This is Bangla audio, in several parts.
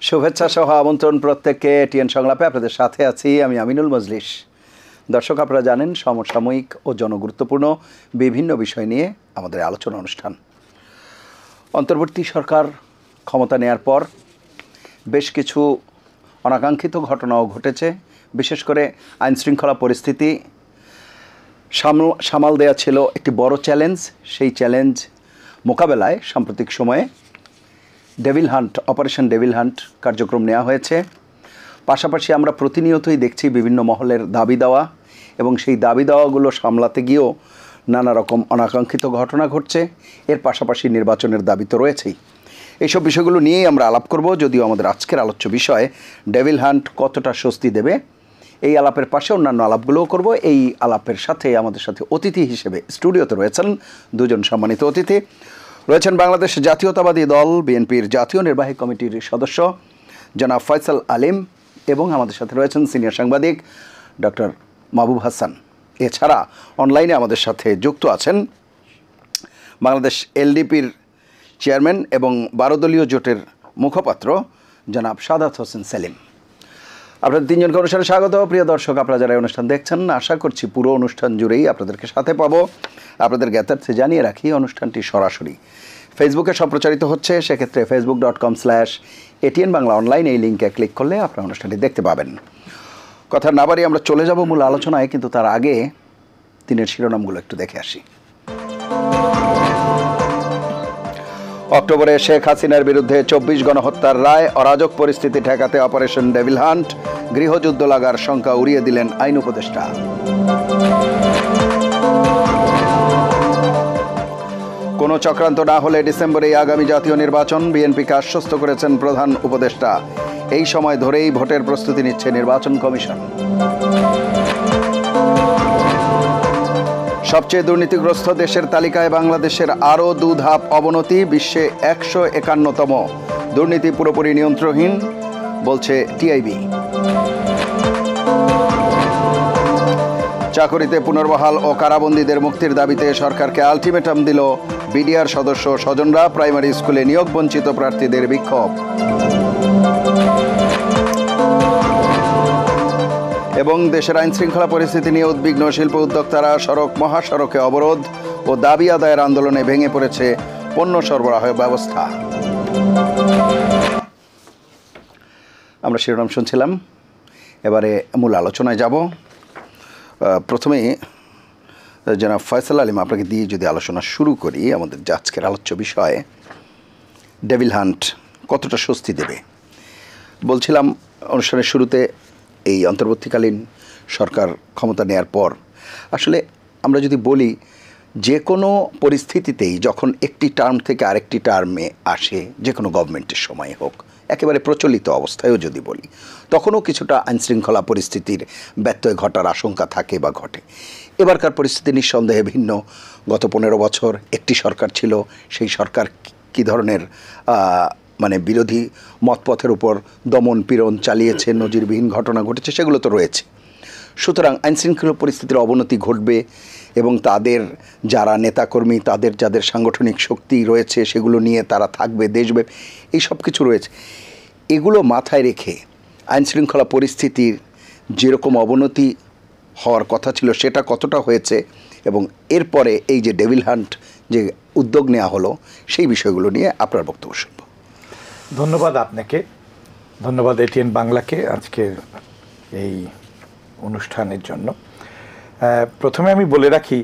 শুভেচ্ছা সহ আমন্ত্রণ প্রত্যেককে টিএন সংলাপে আপনাদের সাথে আছি আমি আমিনুল মজলিস। দর্শক, আপনারা জানেন সমসাময়িক ও জনগুরুত্বপূর্ণ বিভিন্ন বিষয় নিয়ে আমাদের আলোচনা অনুষ্ঠান। অন্তর্বর্তী সরকার ক্ষমতা নেয়ার পর বেশ কিছু অনাকাঙ্ক্ষিত ঘটনাও ঘটেছে। বিশেষ করে আইনশৃঙ্খলা পরিস্থিতি সামাল দেয়া ছিল একটি বড় চ্যালেঞ্জ। সেই চ্যালেঞ্জ মোকাবেলায় সাম্প্রতিক সময়ে অপারেশন ডেভিল হান্ট কার্যক্রম নেওয়া হয়েছে। পাশাপাশি আমরা প্রতিনিয়তই দেখছি বিভিন্ন মহলের দাবি দেওয়া, এবং সেই দাবি দেওয়াগুলো সামলাতে গিয়েও নানা রকম অনাকাঙ্ক্ষিত ঘটনা ঘটছে। এর পাশাপাশি নির্বাচনের দাবি তো রয়েছেই। এইসব বিষয়গুলো নিয়েই আমরা আলাপ করব। যদিও আমাদের আজকের আলোচ্য বিষয় ডেভিল হান্ট কতটা স্বস্তি দেবে, এই আলাপের পাশে অন্যান্য আলাপগুলোও করব। এই আলাপের সাথে আমাদের সাথে অতিথি হিসেবে স্টুডিওতে রয়েছেন দুজন সম্মানিত অতিথি। রয়েছেন বাংলাদেশ জাতীয়তাবাদী দল বিএনপির জাতীয় নির্বাহী কমিটির সদস্য জনাব ফয়সাল আলিম, এবং আমাদের সাথে রয়েছেন সিনিয়র সাংবাদিক ডক্টর মাহবুব হাসান। এছাড়া অনলাইনে আমাদের সাথে যুক্ত আছেন বাংলাদেশ এলডিপির চেয়ারম্যান এবং 12 দলীয় জোটের মুখপাত্র জনাব সাদাত হোসেন সেলিম। আপনাদের তিনজনকে অনুষ্ঠানে স্বাগত। প্রিয় দর্শক, আপনারা যারা এই অনুষ্ঠান দেখছেন, আশা করছি পুরো অনুষ্ঠান জুড়েই আপনাদেরকে সাথে পাবো। আপনাদের জ্ঞাতার্থে জানিয়ে রাখি, অনুষ্ঠানটি সরাসরি ফেসবুকে সম্প্রচারিত হচ্ছে। সেক্ষেত্রে facebook.com/ATN বাংলা অনলাইন এই লিঙ্কে ক্লিক করলে আপনারা অনুষ্ঠানটি দেখতে পাবেন। কথা না বাড়িয়ে আমরা চলে যাব মূল আলোচনায়, কিন্তু তার আগে দিনের শিরোনামগুলো একটু দেখে আসি। অক্টোবরে শেখ হাসিনার বিরুদ্ধে 24 গণহত্যার রায়, অরাজক পরিস্থিতি ঠেকাতে অপারেশন ডেভিল হান্ট, গৃহযুদ্ধ লাগার শঙ্কা উড়িয়ে দিলেন আইন উপদেষ্টা। কোনো চক্রান্ত না হলে ডিসেম্বরেই আগামী জাতীয় নির্বাচন, বিএনপিকে আশ্বস্ত করেছেন প্রধান উপদেষ্টা। এই সময় ধরেই ভোটের প্রস্তুতি নিচ্ছে নির্বাচন কমিশন। সবচেয়ে দুর্নীতিগ্রস্ত দেশের তালিকায় বাংলাদেশের আরও 2 ধাপ অবনতি, বিশ্বে 151তম। দুর্নীতি পুরোপুরি নিয়ন্ত্রণহীন বলছে টিআইবি। চাকরিতে পুনর্বহাল ও কারাবন্দীদের মুক্তির দাবিতে সরকারকে আলটিমেটাম দিল বিডিআর সদস্য স্বজনরা, প্রাইমারি স্কুলে নিয়োগ বঞ্চিত প্রার্থীদের বিক্ষোভ। এবং দেশের আইনশৃঙ্খলা পরিস্থিতি নিয়ে উদ্বিগ্ন শিল্প উদ্যোক্তারা, মহাসড়কে অবরোধ ও দাবি আদায়ের আন্দোলনে ভেঙে পড়েছে পণ্য সরবরাহ ব্যবস্থা। আমরা শিরোনাম শুনছিলাম, এবারে মূল আলোচনায় যাব। প্রথমে জনাব ফয়সাল আলিম, আপনাকে দিয়ে যদি আলোচনা শুরু করি। আমাদের আজকের আলোচ্য বিষয়ে ডেভিল হান্ট কতটা স্বস্তি দেবে বলছিলাম অনুষ্ঠানের শুরুতে। এই অন্তর্বর্তীকালীন সরকার ক্ষমতা নেয়ার পর আসলে আমরা যদি বলি, যে কোনো পরিস্থিতিতেই যখন একটি টার্ম থেকে আরেকটি টার্মে আসে, যে কোনো গভর্নমেন্টের সময় হোক, একেবারে প্রচলিত অবস্থায়ও যদি বলি, তখনও কিছুটা আইনশৃঙ্খলা পরিস্থিতির ব্যত্যয় ঘটার আশঙ্কা থাকে বা ঘটে। এবারকার পরিস্থিতি নিঃসন্দেহে ভিন্ন। গত 15 বছর একটি সরকার ছিল, সেই সরকার কী ধরনের বিরোধী মতপথের উপর দমন পীড়ন চালিয়েছে, নজিরবিহীন ঘটনা ঘটেছে, সেগুলো তো রয়েছে। সুতরাং আইনশৃঙ্খলা পরিস্থিতির অবনতি ঘটবে, এবং তাদের যারা নেতাকর্মী, তাদের যাদের সাংগঠনিক শক্তি রয়েছে, সেগুলো নিয়ে তারা থাকবে দেশব্যাপী, এই সব কিছু রয়েছে। এগুলো মাথায় রেখে আইনশৃঙ্খলা পরিস্থিতির যেরকম অবনতি হওয়ার কথা ছিল সেটা কতটা হয়েছে, এবং এরপরে এই যে ডেভিল হান্ট যে উদ্যোগ নেওয়া হলো, সেই বিষয়গুলো নিয়ে আপনার বক্তব্য শুনব। ধন্যবাদ আপনাকে, ধন্যবাদ এটিএন বাংলাকে আজকের এই অনুষ্ঠানের জন্য। প্রথমে আমি বলে রাখি,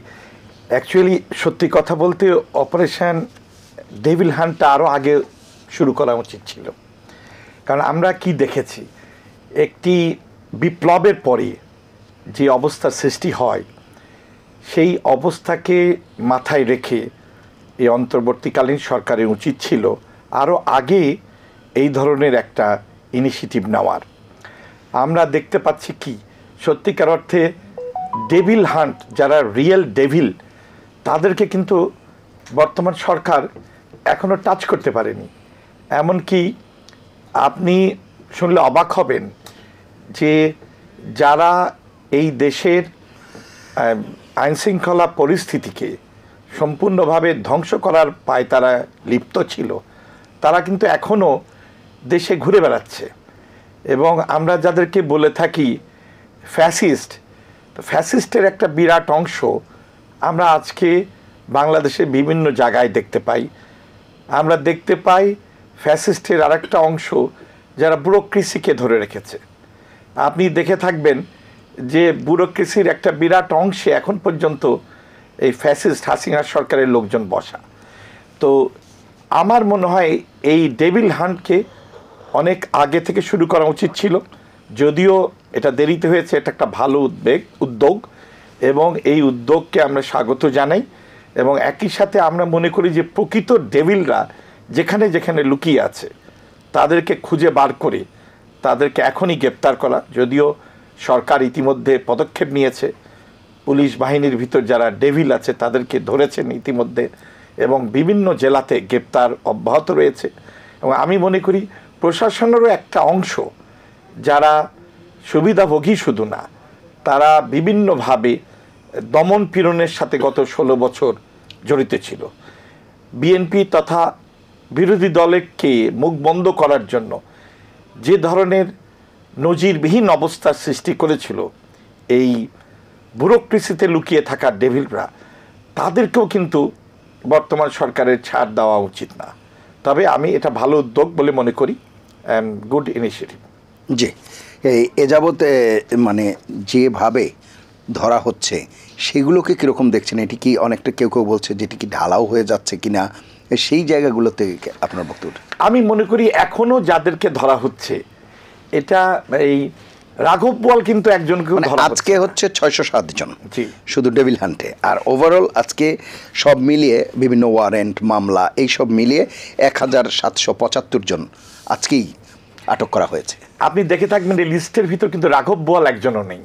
অ্যাকচুয়ালি সত্যি কথা বলতে অপারেশন ডেভিল হান্টটা আরও আগে শুরু করা উচিত ছিল। কারণ আমরা কি দেখেছি, একটি বিপ্লবের পরে যে অবস্থার সৃষ্টি হয়, সেই অবস্থাকে মাথায় রেখে এই অন্তর্বর্তীকালীন সরকারের উচিত ছিল আরও আগে এই ধরনের একটা ইনিশিয়েটিভ নেওয়ার। আমরা দেখতে পাচ্ছি কি, সত্যিকার অর্থে ডেভিল হান্ট, যারা রিয়েল ডেভিল, তাদেরকে কিন্তু বর্তমান সরকার এখনও টাচ করতে পারেনি। এমনকি আপনি শুনলে অবাক হবেন যে যারা এই দেশের আইনশৃঙ্খলা পরিস্থিতিকে সম্পূর্ণভাবে ধ্বংস করার পায় তারা লিপ্ত ছিল, তারা কিন্তু এখনও দেশে ঘুরে বেড়াচ্ছে এবং আমরা যাদেরকে বলে থাকি ফ্যাসিস্ট, ফ্যাসিস্টের একটা বিরাট অংশ আমরা আজকে বাংলাদেশের বিভিন্ন জায়গায় দেখতে পাই। আমরা দেখতে পাই ফ্যাসিস্টের আরেকটা অংশ যারা ব্যুরোক্রেসিকে ধরে রেখেছে। আপনি দেখে থাকবেন যে ব্যুরোক্রেসির একটা বিরাট অংশে এখন পর্যন্ত এই ফ্যাসিস্ট হাসিনা সরকারের লোকজন বসা। তো আমার মনে হয় এই ডেভিল হান্টকে অনেক আগে থেকে শুরু করা উচিত ছিল, যদিও এটা দেরিতে হয়েছে। এটা একটা ভালো উদ্যোগ এবং এই উদ্যোগকে আমরা স্বাগত জানাই এবং একই সাথে আমরা মনে করি যে প্রকৃত ডেভিলরা যেখানে যেখানে লুকিয়ে আছে তাদেরকে খুঁজে বার করে তাদেরকে এখনই গ্রেপ্তার করা। যদিও সরকার ইতিমধ্যে পদক্ষেপ নিয়েছে, পুলিশ বাহিনীর ভিতর যারা ডেভিল আছে তাদেরকে ধরেছেন ইতিমধ্যে এবং বিভিন্ন জেলাতে গ্রেপ্তার অব্যাহত রয়েছে। এবং আমি মনে করি প্রশাসনেরও একটা অংশ যারা সুবিধাভোগী শুধু না, তারা বিভিন্নভাবে দমন পীড়নের সাথে গত 16 বছর জড়িত ছিল। বিএনপি তথা বিরোধী দলকে মুখ বন্ধ করার জন্য যে ধরনের নজিরবিহীন অবস্থার সৃষ্টি করেছিল এই ব্যুরোক্রেসিতে লুকিয়ে থাকা ডেভিলরা, তাদেরকেও কিন্তু বর্তমান সরকারের ছাড় দেওয়া উচিত না। তবে আমি এটা ভালো উদ্যোগ বলে মনে করি, গুড ইনিশিয়েটিভ। জি, এ যাবৎ মানে যেভাবে ধরা হচ্ছে সেগুলোকে কীরকম দেখছেন? এটি কি অনেকটা কেউ কেউ বলছে যেটি কি ঢালাও হয়ে যাচ্ছে কিনা, সেই জায়গাগুলোতে আপনার বক্তব্য? আমি মনে করি এখনও যাদেরকে ধরা হচ্ছে এটা এই রাঘব বোয়াল কিন্তু একজনকে আজকে হচ্ছে 607 জন শুধু ডেভিল হান্টে, আর ওভারঅল আজকে সব মিলিয়ে বিভিন্ন ওয়ারেন্ট মামলা এই সব মিলিয়ে 1775 জন আজকেই আটক করা হয়েছে। আপনি দেখে থাকবেন এই লিস্টের ভিতর কিন্তু রাঘব বোয়াল একজনও নেই।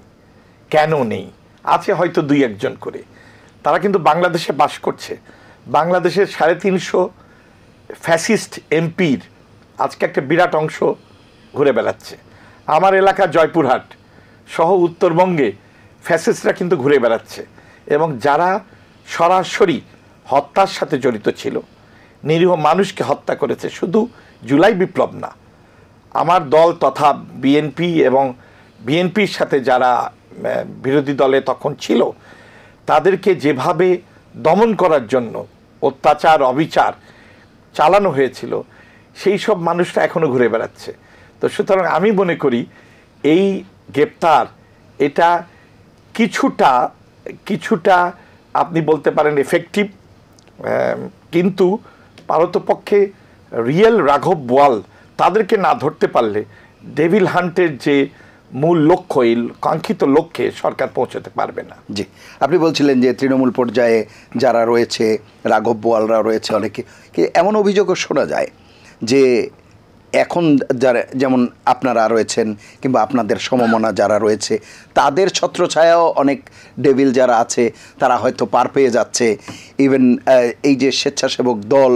কেন নেই? আছে হয়তো 2-1 করে। তারা কিন্তু বাংলাদেশে বাস করছে। বাংলাদেশের 350 ফ্যাসিস্ট এমপির আজকে একটা বিরাট অংশ ঘুরে বেড়াচ্ছে। আমার এলাকা জয়পুরহাট সহ উত্তরবঙ্গে ফ্যাসিস্টরা কিন্তু ঘুরে বেড়াচ্ছে এবং যারা সরাসরি হত্যার সাথে জড়িত ছিল, নিরীহ মানুষকে হত্যা করেছে। শুধু জুলাই বিপ্লব না, আমার দল তথা বিএনপি এবং বিএনপির সাথে যারা বিরোধী দলে তখন ছিল তাদেরকে যেভাবে দমন করার জন্য অত্যাচার অবিচার চালানো হয়েছিল, সেই সব মানুষরা এখনও ঘুরে বেড়াচ্ছে। তো সুতরাং আমি মনে করি এই গ্রেপ্তার এটা কিছুটা আপনি বলতে পারেন এফেক্টিভ, কিন্তু পারতপক্ষে রিয়েল রাঘব বোয়াল তাদেরকে না ধরতে পারলে ডেভিল হান্টের যে মূল লক্ষ্য, এই কাঙ্ক্ষিত লক্ষ্যে সরকার পৌঁছাতে পারবে না। জি, আপনি বলছিলেন যে তৃণমূল পর্যায়ে যারা রয়েছে, রাঘব বোয়ালরা রয়েছে, অনেকে এমন অভিযোগও শোনা যায় যে এখন যারা যেমন আপনারা রয়েছেন কিংবা আপনাদের সমমনা যারা রয়েছে তাদের ছত্রছায়াও অনেক ডেভিল যারা আছে তারা হয়তো পার পেয়ে যাচ্ছে। ইভেন এই যে স্বেচ্ছাসেবক দল,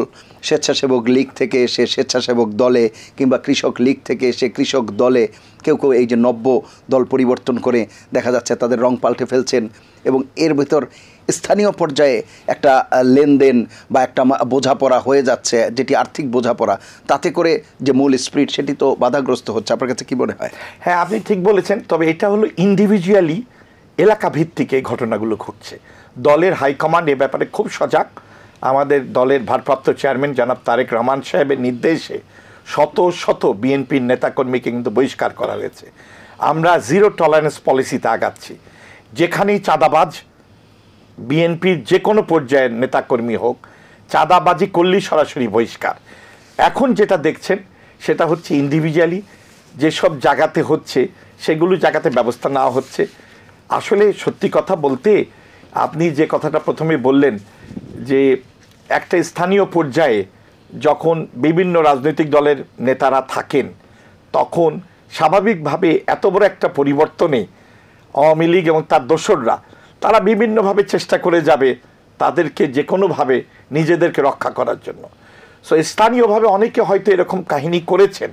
স্বেচ্ছাসেবক লীগ থেকে এসে স্বেচ্ছাসেবক দলে কিংবা কৃষক লীগ থেকে এসে কৃষক দলে কেউ কেউ এই যে নব্য দল পরিবর্তন করে দেখা যাচ্ছে তাদের রং পাল্টে ফেলছেন এবং এর ভিতর স্থানীয় পর্যায়ে একটা লেনদেন বা একটা বোঝাপড়া হয়ে যাচ্ছে, যেটি আর্থিক বোঝাপড়া, তাতে করে যে মূল স্পিরিট সেটি তো বাধাগ্রস্ত হচ্ছে। আপনার কাছে কী মনে হয়? হ্যাঁ, আপনি ঠিক বলেছেন। তবে এটা হলো ইন্ডিভিজুয়ালি এলাকা ভিত্তিক এই ঘটনাগুলো ঘটছে। দলের হাইকমান্ড এ ব্যাপারে খুব সজাগ। আমাদের দলের ভারপ্রাপ্ত চেয়ারম্যান জনাব তারেক রহমান সাহেবের নির্দেশে শত শত বিএনপির নেতাকর্মীকে কিন্তু বহিষ্কার করা হয়েছে। আমরা জিরো টলারেন্স পলিসিতে আগাচ্ছি। যেখানেই চাঁদাবাজ, বিএনপির যে কোনো পর্যায়ের নেতাকর্মী হোক, চাঁদাবাজি করলেই সরাসরি বহিষ্কার। এখন যেটা দেখছেন সেটা হচ্ছে ইন্ডিভিজুয়ালি যেসব জায়গাতে হচ্ছে সেগুলো জায়গাতে ব্যবস্থা নেওয়া হচ্ছে। আসলে সত্যি কথা বলতে আপনি যে কথাটা প্রথমে বললেন যে একটা স্থানীয় পর্যায়ে যখন বিভিন্ন রাজনৈতিক দলের নেতারা থাকেন তখন স্বাভাবিকভাবে এত বড় একটা পরিবর্তনে আওয়ামী লীগ এবং তার দোসররা তারা বিভিন্নভাবে চেষ্টা করে যাবে তাদেরকে যে কোনোভাবে নিজেদেরকে রক্ষা করার জন্য। সো স্থানীয়ভাবে অনেকে হয়তো এরকম কাহিনী করেছেন,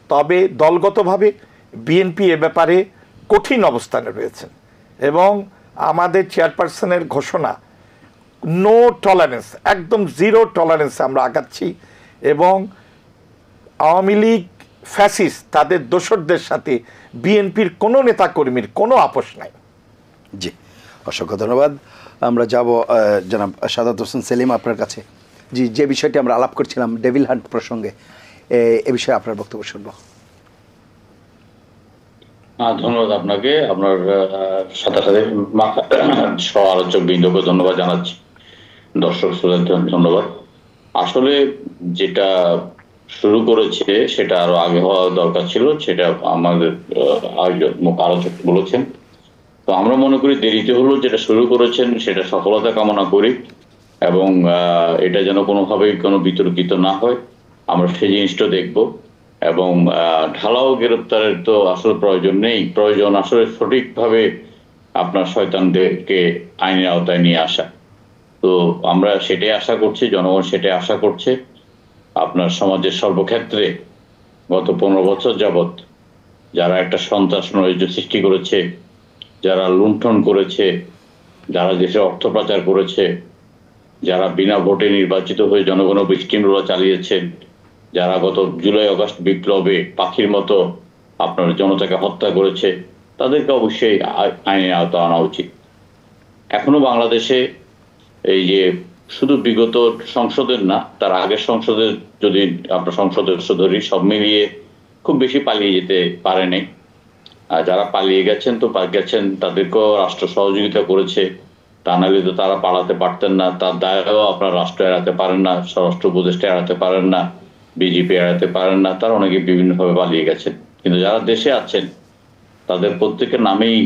তবে দলগতভাবে বিএনপি এ ব্যাপারে কঠিন অবস্থানে রয়েছেন এবং আমাদের চেয়ারপারসনের ঘোষণা নো টলারেন্স, একদম জিরো টলারেন্সে আমরা আগাচ্ছি এবং আওয়ামী লীগ ফ্যাসিস্ট তাদের দোসরদের সাথে বিএনপির কোনো নেতাকর্মীর কোনো আপোষ নাই। জি, অসংখ্য ধন্যবাদ। আমরা যাব জনাব সাদাত হোসেন সেলিম আপনার কাছে। জি, যে বিষয়টি আমরা আলাপ করছিলাম ডেভিল হান্ট প্রসঙ্গে, এ বিষয়ে আপনার বক্তব্য শুনবো। ধন্যবাদ আপনাকে, আপনার সাথে সাথে সহ আলোচক বৃন্দকে ধন্যবাদ জানাচ্ছি, দর্শক শ্রোতাদের ধন্যবাদ। আসলে যেটা শুরু করেছে সেটা আরো আগে হওয়া দরকার ছিল, সেটা আমাদের আলোচক বলেছেন। তো আমরা মনে করি দেরিতে হলো, যেটা শুরু করেছেন সেটা সফলতা কামনা করি, এবং এটা যেন কোনোভাবেই কোনো বিতর্কিত না হয়, আমরা সেই জিনিসটা দেখব। এবং ঢালাও গ্রেপ্তারের তো আসলে প্রয়োজন নেই, প্রয়োজন আসলে সঠিকভাবে আপনার শয়তানদেরকে আইনের আওতায় নিয়ে আসা। তো আমরা সেটাই আশা করছি, জনগণ সেটাই আশা করছে। আপনার সমাজের সর্বক্ষেত্রে গত 15 বছর যাবৎ যারা একটা সন্ত্রাস নৈরাজ্য সৃষ্টি করেছে, যারা লুণ্ঠন করেছে, যারা দেশে অর্থ পাচার করেছে, যারা বিনা ভোটে নির্বাচিত হয়ে জনগণ বিশৃঙ্খলা চালিয়েছেন, যারা গত জুলাই আগস্ট বিপ্লবে পাখির মতো আপনার জনতাকে হত্যা করেছে, তাদেরকে অবশ্যই আইনের আওতায় আনা উচিত। এখনো বাংলাদেশে এই যে শুধু বিগত সংসদের না, তার আগের সংসদের যদি আপনার সংসদের ধরি, সব মিলিয়ে খুব বেশি পালিয়ে যেতে পারে নাই। আর যারা পালিয়ে গেছেন তো গেছেন, তাদেরকেও রাষ্ট্র সহযোগিতা করেছে, তা নাহলে তো তারা পালাতে পারতেন না। তার দায়ও আপনার রাষ্ট্র এড়াতে পারেন না, স্বরাষ্ট্র উপদেষ্টা এড়াতে পারেন না, বিজেপি এড়াতে পারেন না, তারা অনেকে বিভিন্নভাবে পালিয়ে গেছেন। কিন্তু যারা দেশে আছেন তাদের প্রত্যেকের নামেই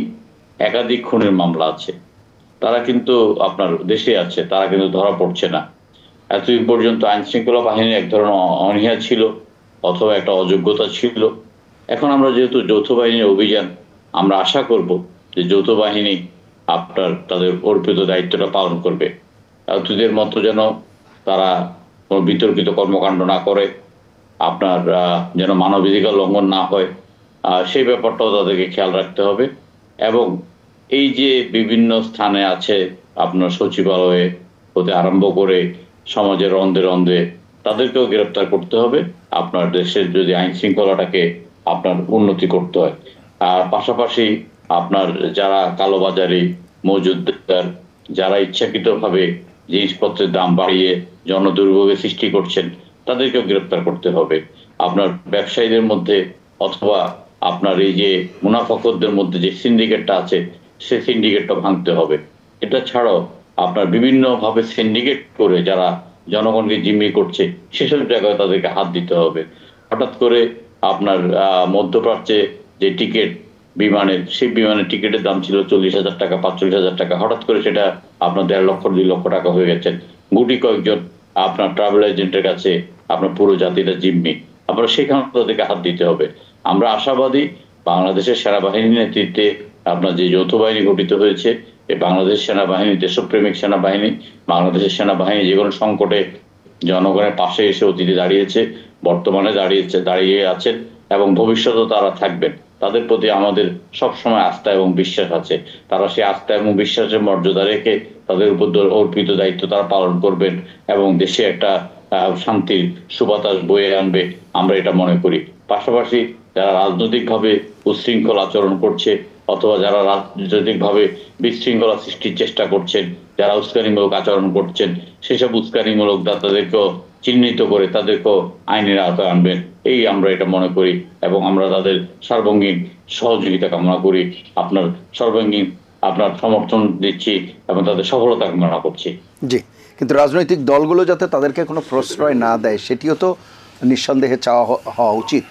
একাধিক খুনের মামলা আছে, তারা কিন্তু আপনার দেশে আছে, তারা কিন্তু ধরা পড়ছে না। এতদিন পর্যন্ত আইন শৃঙ্খলা বাহিনীর এক ধরনের অনীহা ছিল অথবা একটা অযোগ্যতা ছিল। এখন আমরা যেহেতু যৌথ বাহিনীর অভিযান, আমরা আশা করব যে যৌথ বাহিনী আপনার তাদের অর্পিত দায়িত্বটা পালন করবে। এতদিনের মতো যেন তারা কোনো বিতর্কিত কর্মকাণ্ড না করে, আপনার যেন মানবাধিকার লঙ্ঘন না হয়, সেই ব্যাপারটাও তাদেরকে খেয়াল রাখতে হবে। এবং এই যে বিভিন্ন স্থানে আছে আপনার সচিবালয়ে হতে আরম্ভ করে সমাজের রন্ধে রন্ধে, তাদেরকেও গ্রেপ্তার করতে হবে আপনার দেশের যদি আইন শৃঙ্খলাটাকে আপনার উন্নতি করতে হয়। আর পাশাপাশি আপনার যারা কালোবাজারি মজুদদার, যারা ইচ্ছাকৃতভাবে জিনিসপত্রের দাম বাড়িয়ে জনদুর্ভোগের সৃষ্টি করছেন, তাদেরকেও গ্রেপ্তার করতে হবে। আপনার ব্যবসায়ীদের মধ্যে অথবা আপনার এই যে মুনাফাখোরদের মধ্যে যে সিন্ডিকেটটা আছে, সে সিন্ডিকেটটা ভাঙতে হবে। এটা ছাড়াও আপনার বিভিন্ন ভাবে সিন্ডিকেট করে যারা জনগণকে জিম্মি করছে, সেসব জায়গায় তাদেরকে হাত দিতে হবে। হঠাৎ করে আপনার মধ্যপ্রাচ্যে যে টিকিট বিমানের, সেই বিমানের টিকিটের দাম ছিল 40,000 টাকা, 45,000 টাকা, হঠাৎ করে সেটা আপনার 1.5 লক্ষ 2 লক্ষ টাকা হয়ে গেছেন। গুটি কয়েকজন আপনার ট্রাভেল এজেন্টের কাছে আপনার পুরো জাতিটা জিম্মি, আপনার সেখানে তাদেরকে হাত দিতে হবে। আমরা আশাবাদী বাংলাদেশের সেনাবাহিনীর নেতৃত্বে আপনার যে যৌথ বাহিনী গঠিত হয়েছে, এই বাংলাদেশ সেনাবাহিনী দেশপ্রেমিক সেনাবাহিনী, বাংলাদেশের সেনাবাহিনী যে কোনো সংকটে জনগণের পাশে এসে অতীতে দাঁড়িয়েছে, বর্তমানে দাঁড়িয়ে আছেন এবং ভবিষ্যতেও তারা থাকবেন। তাদের প্রতি আমাদের সবসময় আস্থা এবং বিশ্বাস আছে। তারা সেই আস্থা এবং বিশ্বাসের মর্যাদা রেখে তাদের উপর অর্পিত দায়িত্ব তারা পালন করবেন এবং দেশে একটা শান্তির সুবাতাস বয়ে আনবে, আমরা এটা মনে করি। পাশাপাশি যারা রাজনৈতিকভাবে উচ্ছৃঙ্খল আচরণ করছে অথবা যারা রাজনৈতিকভাবে বিশৃঙ্খলা সৃষ্টির চেষ্টা করছেন, যারা উস্কানিমূলক আচরণ করছেন, সেসব উস্কানিমূলক তাদেরকেও চিহ্নিত করে তাদেরকেও আইনের আওতায় আনবেন, এই আমরা এটা মনে করি। এবং আমরা তাদের সর্বাঙ্গীন সহযোগিতা কামনা করি, আপনার সর্বাঙ্গীন আপনার সমর্থন দিচ্ছি এবং তাদের সফলতা কামনা করছি। জি, কিন্তু রাজনৈতিক দলগুলো যাতে তাদেরকে কোনো প্রশ্রয় না দেয়, সেটিও তো নিঃসন্দেহে চাওয়া হওয়া উচিত।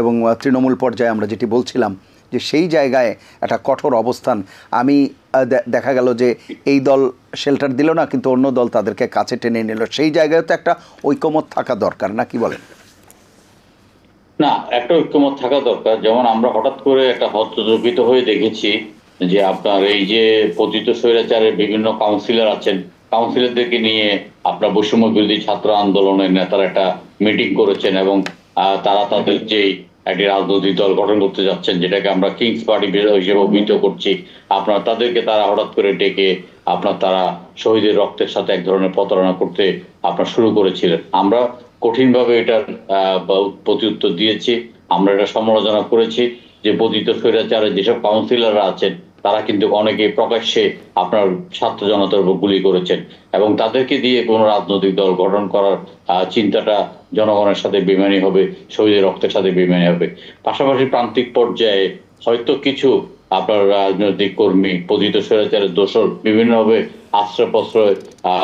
এবং তৃণমূল পর্যায়ে আমরা যেটি বলছিলাম যে সেই জায়গায় একটা কঠোর অবস্থান, আমি দেখা গেল যে এই দল শেল্টার দিল না, কিন্তু অন্য দল তাদেরকে কাছে টেনে নিল, সেই জায়গায় তো একটা ঐকমত থাকা দরকার, না কি বলেন? না, একটা ঐক্যমত থাকা দরকার। যেমন আমরা হঠাৎ করে একটা হতচকিত হয়ে দেখেছি যে আপনার এই যে পতিত স্বৈরাচারের বিভিন্ন কাউন্সিলর আছেন, কাউন্সিলরদেরকে নিয়ে আপনার বৈষম্য বিরোধী ছাত্র আন্দোলনের নেতারা একটা মিটিং করেছেন এবং তারা তাদের যে একটি রাজনৈতিক দল গঠন করতে যাচ্ছেন, যেটাকে আমরা কিংস পার্টি হিসেবে অভিহিত করছি, আপনার তাদেরকে তারা হঠাৎ করে ডেকে আপনার তারা শহীদের রক্তের সাথে এক ধরনের প্রতারণা করতে আপনার শুরু করেছিলেন। আমরা কঠিনভাবে এটার প্রত্যুত্তর দিয়েছি। আমরা এটা সমালোচনা করেছি যে পতিত স্বৈরাচারের যেসব কাউন্সিলররা আছেন তারা কিন্তু অনেকে প্রকাশ্যে আপনার ছাত্র জনতার উপর গুলি করেছেন, এবং তাদেরকে দিয়ে কোনো রাজনৈতিক দল গঠন করার চিন্তাটা জনগণের সাথে বেমানি হবে, শহীদের রক্তের সাথে বেমানি হবে। পাশাপাশি প্রান্তিক পর্যায়ে হয়তো কিছু আপনার রাজনৈতিক কর্মী পতিত স্বৈরাচারের দোষর বিভিন্নভাবে আশ্রয় প্রশ্রয়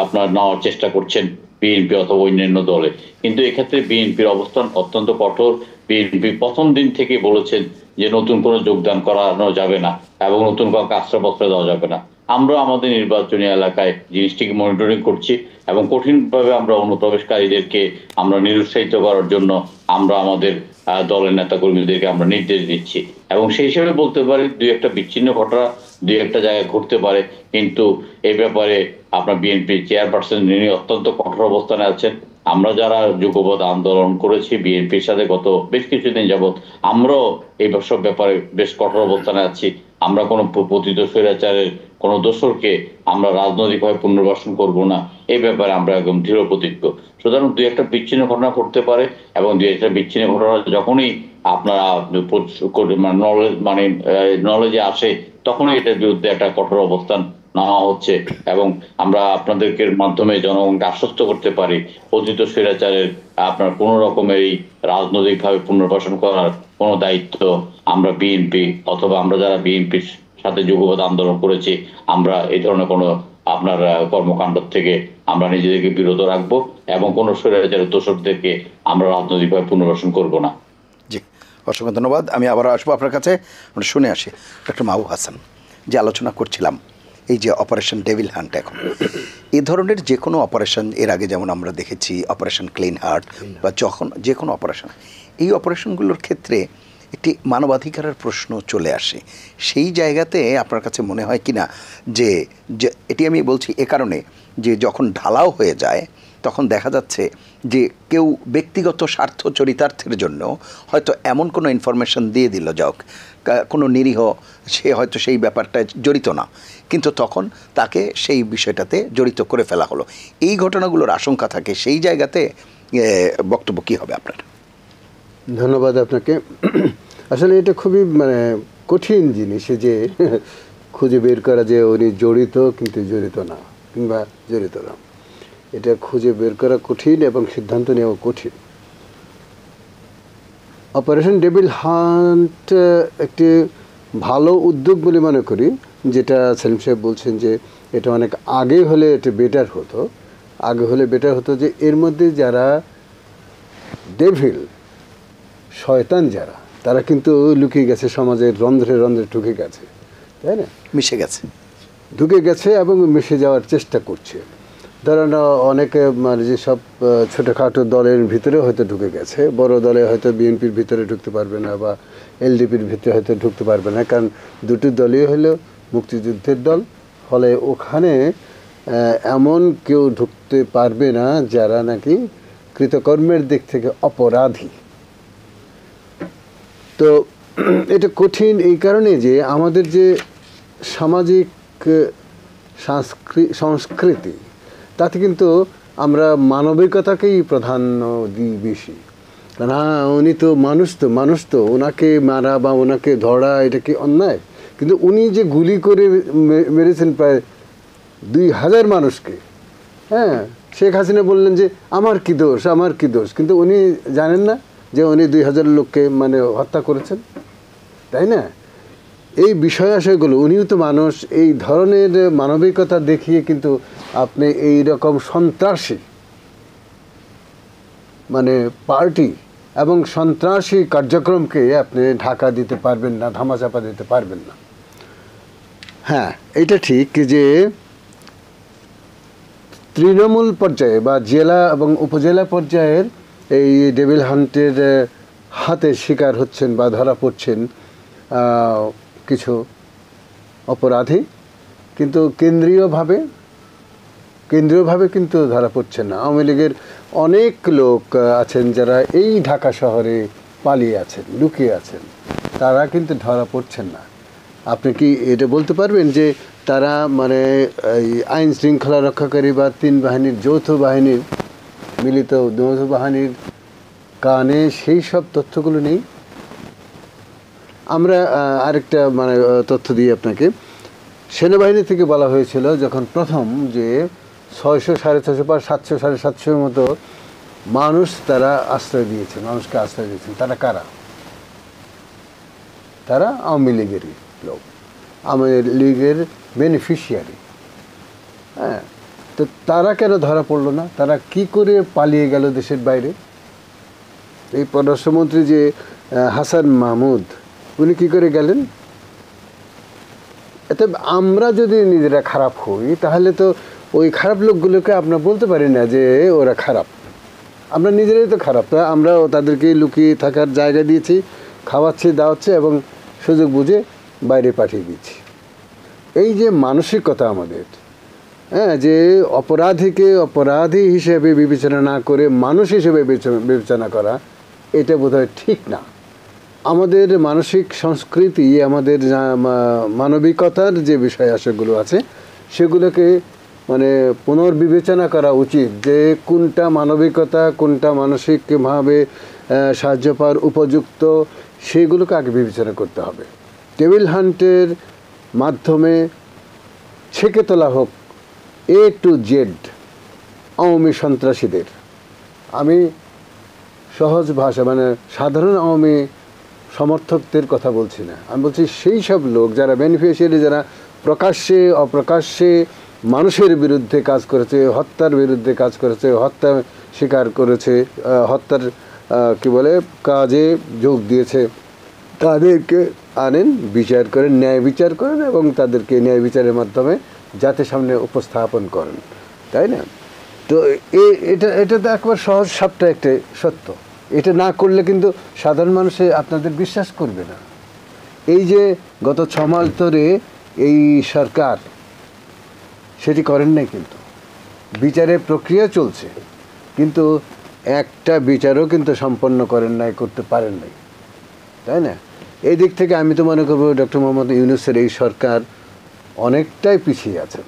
আপনার নেওয়ার চেষ্টা করছেন বিএনপি অথবা অন্যান্য দলে। কিন্তু এক্ষেত্রে বিএনপির অবস্থান অত্যন্ত কঠোর। বিএনপি প্রথম দিন থেকে বলেছেন যে নতুন কোনো যোগদান করানো যাবে না এবং নতুন কাউকে আশ্রয়পত্র দেওয়া যাবে না। আমরা আমাদের নির্বাচনী এলাকায় জিনিসটিকে মনিটরিং করছি এবং কঠিনভাবে আমরা অনুপ্রবেশকারীদেরকে আমরা নিরুৎসাহিত করার জন্য আমরা আমাদের দলের নেতা কর্মীদেরকে আমরা নির্দেশ দিচ্ছি। এবং সেই হিসেবে বলতে পারি দুই একটা বিচ্ছিন্ন ঘটনা দুই একটা জায়গায় ঘটতে পারে, কিন্তু এই ব্যাপারে আপনার বিএনপি চেয়ারপারসন যিনি অত্যন্ত কঠোর অবস্থানে আছেন। আমরা যারা যুগপৎ আন্দোলন করেছি বিএনপির সাথে গত বেশ কিছুদিন যাবৎ, আমরাও এই সব ব্যাপারে বেশ কঠোর অবস্থানে আছি। আমরা কোনো পতিত স্বৈরাচারের কোনো দোষরকে আমরা রাজনৈতিকভাবে পুনর্বাসন করব না, এই ব্যাপারে আমরা একদম দৃঢ় প্রতিজ্ঞ। সুতরাং দুই একটা বিচ্ছিন্ন ঘটনা ঘটতে পারে এবং দুই একটা বিচ্ছিন্ন ঘটনা যখনই আপনারা নলেজে আসে তখনই এটার বিরুদ্ধে একটা কঠোর অবস্থান নেওয়া হচ্ছে। এবং আমরা আপনাদেরকে মাধ্যমে জনগণকে আশ্বস্ত করতে পারি পতিত স্বৈরাচারের আপনার কোন রকমেরই রাজনৈতিকভাবে পুনর্বাসন করার কোন দায়িত্ব আমরা বিএনপি অথবা আমরা যারা বিএনপির সাথে যুগপৎ আন্দোলন করেছি আমরা এই ধরনের কোনো আপনার কর্মকাণ্ড থেকে আমরা নিজেদেরকে বিরত রাখবো এবং কোন স্বৈরাচারের দোষরদেরকে আমরা রাজনৈতিকভাবে পুনর্বাসন করব না। জি, অসংখ্য ধন্যবাদ। আমি আবার আসবো আপনার কাছে। আমরা শুনে আসি ডক্টর মাহবুব হাসান, যে আলোচনা করছিলাম এই যে অপারেশন ডেভিল হান্ট, এখন এ ধরনের যে কোনো অপারেশন এর আগে যেমন আমরা দেখেছি অপারেশন ক্লিন হার্ট বা যখন যে কোনো অপারেশন, এই অপারেশনগুলোর ক্ষেত্রে একটি মানবাধিকারের প্রশ্ন চলে আসে। সেই জায়গাতে আপনার কাছে মনে হয় কি না যে এটি আমি বলছি এ কারণে যে যখন ঢালাও হয়ে যায় তখন দেখা যাচ্ছে যে কেউ ব্যক্তিগত স্বার্থ চরিতার্থের জন্য হয়তো এমন কোনো ইনফরমেশন দিয়ে দিল, যাক কোনো নিরীহ সে হয়তো সেই ব্যাপারটায় জড়িত না, কিন্তু তখন তাকে সেই বিষয়টাতে জড়িত করে ফেলা হলো। এই ঘটনাগুলোর আশঙ্কা থাকে, সেই জায়গাতে বক্তব্য কী হবে আপনার? ধন্যবাদ আপনাকে। আসলে এটা খুবই কঠিন জিনিস যে খুঁজে বের করা যে উনি জড়িত কিন্তু জড়িত না কিংবা জড়িত না, এটা খুঁজে বের করা কঠিন এবং সিদ্ধান্ত নেওয়া কঠিন। অপারেশন ডেভিল হান্ট একটি ভালো উদ্যোগ বলে মনে করি, যেটা সেলিম সাহেব বলছেন যে এটা অনেক আগে হলে এটা বেটার হতো। আগে হলে বেটার হতো যে এর মধ্যে যারা ডেভিল শয়তান যারা, তারা কিন্তু লুকিয়ে গেছে, সমাজের রন্ধ্রে রন্ধ্রে ঢুকে গেছে, তাই না? ঢুকে গেছে এবং মিশে যাওয়ার চেষ্টা করছে। ধরেন অনেকে যেসব ছোটোখাটো দলের ভিতরে হয়তো ঢুকে গেছে, বড় দলে হয়তো বিএনপির ভিতরে ঢুকতে পারবে না বা এলডিপির ভিতরে হয়তো ঢুকতে পারবে না, কারণ দুটি দলই হলো মুক্তিযুদ্ধের দল। ফলে ওখানে এমন কেউ ঢুকতে পারবে না যারা নাকি কৃতকর্মের দিক থেকে অপরাধী। তো এটা কঠিন এই কারণে যে আমাদের যে সামাজিক সংস্কৃতি তাতে কিন্তু আমরা মানবিকতাকেই প্রাধান্য দিই বেশি। না, উনি তো মানুষ তো ওনাকে মারা বা ওনাকে ধরা এটা কি অন্যায়? কিন্তু উনি যে গুলি করে মেরেছেন প্রায় 2000 মানুষকে, হ্যাঁ, শেখ হাসিনা বললেন যে আমার কি দোষ, কিন্তু উনি জানেন না যে উনি 2000 লোককে হত্যা করেছেন, তাই না? এই বিষয়াশয়গুলো, উনিও তো মানুষ, এই ধরনের মানবিকতা দেখিয়ে কিন্তু আপনি এই রকম সন্ত্রাসী পার্টি এবং সন্ত্রাসী কার্যক্রমকে আপনি ঢাকা দিতে পারবেন না, ধামাচাপা দিতে পারবেন না। হ্যাঁ, এটা ঠিক যে তৃণমূল পর্যায়ে বা জেলা এবং উপজেলা পর্যায়ের এই ডেভিল হান্টের হাতে শিকার হচ্ছেন বা ধরা পড়ছেন কিছু অপরাধী, কিন্তু কেন্দ্রীয়ভাবে কিন্তু ধরা পড়ছেন না। আওয়ামী লীগের অনেক লোক আছেন যারা এই ঢাকা শহরে পালিয়ে আছেন, লুকিয়ে আছেন, তারা কিন্তু ধরা পড়ছেন না। আপনি কি এটা বলতে পারবেন যে তারা এই আইন শৃঙ্খলা রক্ষাকারী বা 3 বাহিনীর যৌথ বাহিনীর মিলিত যৌথ বাহিনীর কানে সেই সব তথ্যগুলো নেই। আমরা আরেকটা মানে তথ্য দিই আপনাকে। সেনাবাহিনী থেকে বলা হয়েছিল যখন প্রথম যে 600, 650 বা 700, 750 মতো মানুষ তারা আশ্রয় দিয়েছে, মানুষকে আশ্রয় দিয়েছেন। তারা কারা? তারা আওয়ামী লীগেরই লোক, আওয়ামী লীগের বেনিফিশিয়ারি। হ্যাঁ, তো তারা কেন ধরা পড়লো না? তারা কি করে পালিয়ে গেল দেশের বাইরে? এই পররাষ্ট্রমন্ত্রী যে হাসান মাহমুদ, উনি কি করে গেলেন? এতে আমরা যদি নিজেরা খারাপ হই তাহলে তো ওই খারাপ লোকগুলোকে আমরা বলতে পারি না যে ওরা খারাপ। আমরা নিজেরাই তো খারাপ। তা আমরাও তাদেরকে লুকিয়ে থাকার জায়গা দিয়েছি, খাওয়াচ্ছি, দাওয়াচ্ছি এবং সুযোগ বুঝে বাইরে পাঠিয়ে দিচ্ছি। এই যে মানসিকতা আমাদের, হ্যাঁ, যে অপরাধীকে অপরাধী হিসেবে বিবেচনা না করে মানুষ হিসেবে বিবেচনা করা, এটা বোধহয় ঠিক না। আমাদের মানসিক সংস্কৃতি, আমাদের মানবিকতার যে বিষয় আশয়গুলো আছে সেগুলোকে মানে পুনর্বিবেচনা করা উচিত, যে কোনটা মানবিকতা, কোনটা মানসিকভাবে সাহায্য পাওয়ার উপযুক্ত, সেগুলোকে আগে বিবেচনা করতে হবে। টেবিল হান্টের মাধ্যমে ছেঁকে তোলা হোক A to Z আওয়ামী সন্ত্রাসীদের। আমি সহজ ভাষা মানে সাধারণ আওয়ামী সমর্থকদের কথা বলছি না, আমি বলছি সেই সব লোক যারা বেনিফিশিয়ারি, যারা প্রকাশ্যে অপ্রকাশ্যে মানুষের বিরুদ্ধে কাজ করেছে, হত্যার বিরুদ্ধে কাজ করেছে, হত্যা স্বীকার করেছে, হত্যার কি বলে কাজে যোগ দিয়েছে, তাদেরকে আনেন, বিচার করেন, ন্যায় বিচার করেন এবং তাদেরকে ন্যায় বিচারের মাধ্যমে জাতির সামনে উপস্থাপন করেন, তাই না? তো এটা তো একবার সহজ সাপটা একটা সত্য। এটা না করলে কিন্তু সাধারণ মানুষে আপনাদের বিশ্বাস করবে না। এই যে গত 6 মাস ধরে এই সরকার সেটি করেন নাই, কিন্তু বিচারের প্রক্রিয়া চলছে, কিন্তু একটা বিচারও কিন্তু সম্পন্ন করেন নাই, করতে পারেন নাই, তাই না? এই দিক থেকে আমি তো মনে করবো ডক্টর মোহাম্মদ ইউনূসের এই সরকার অনেকটাই পিছিয়ে আছেন।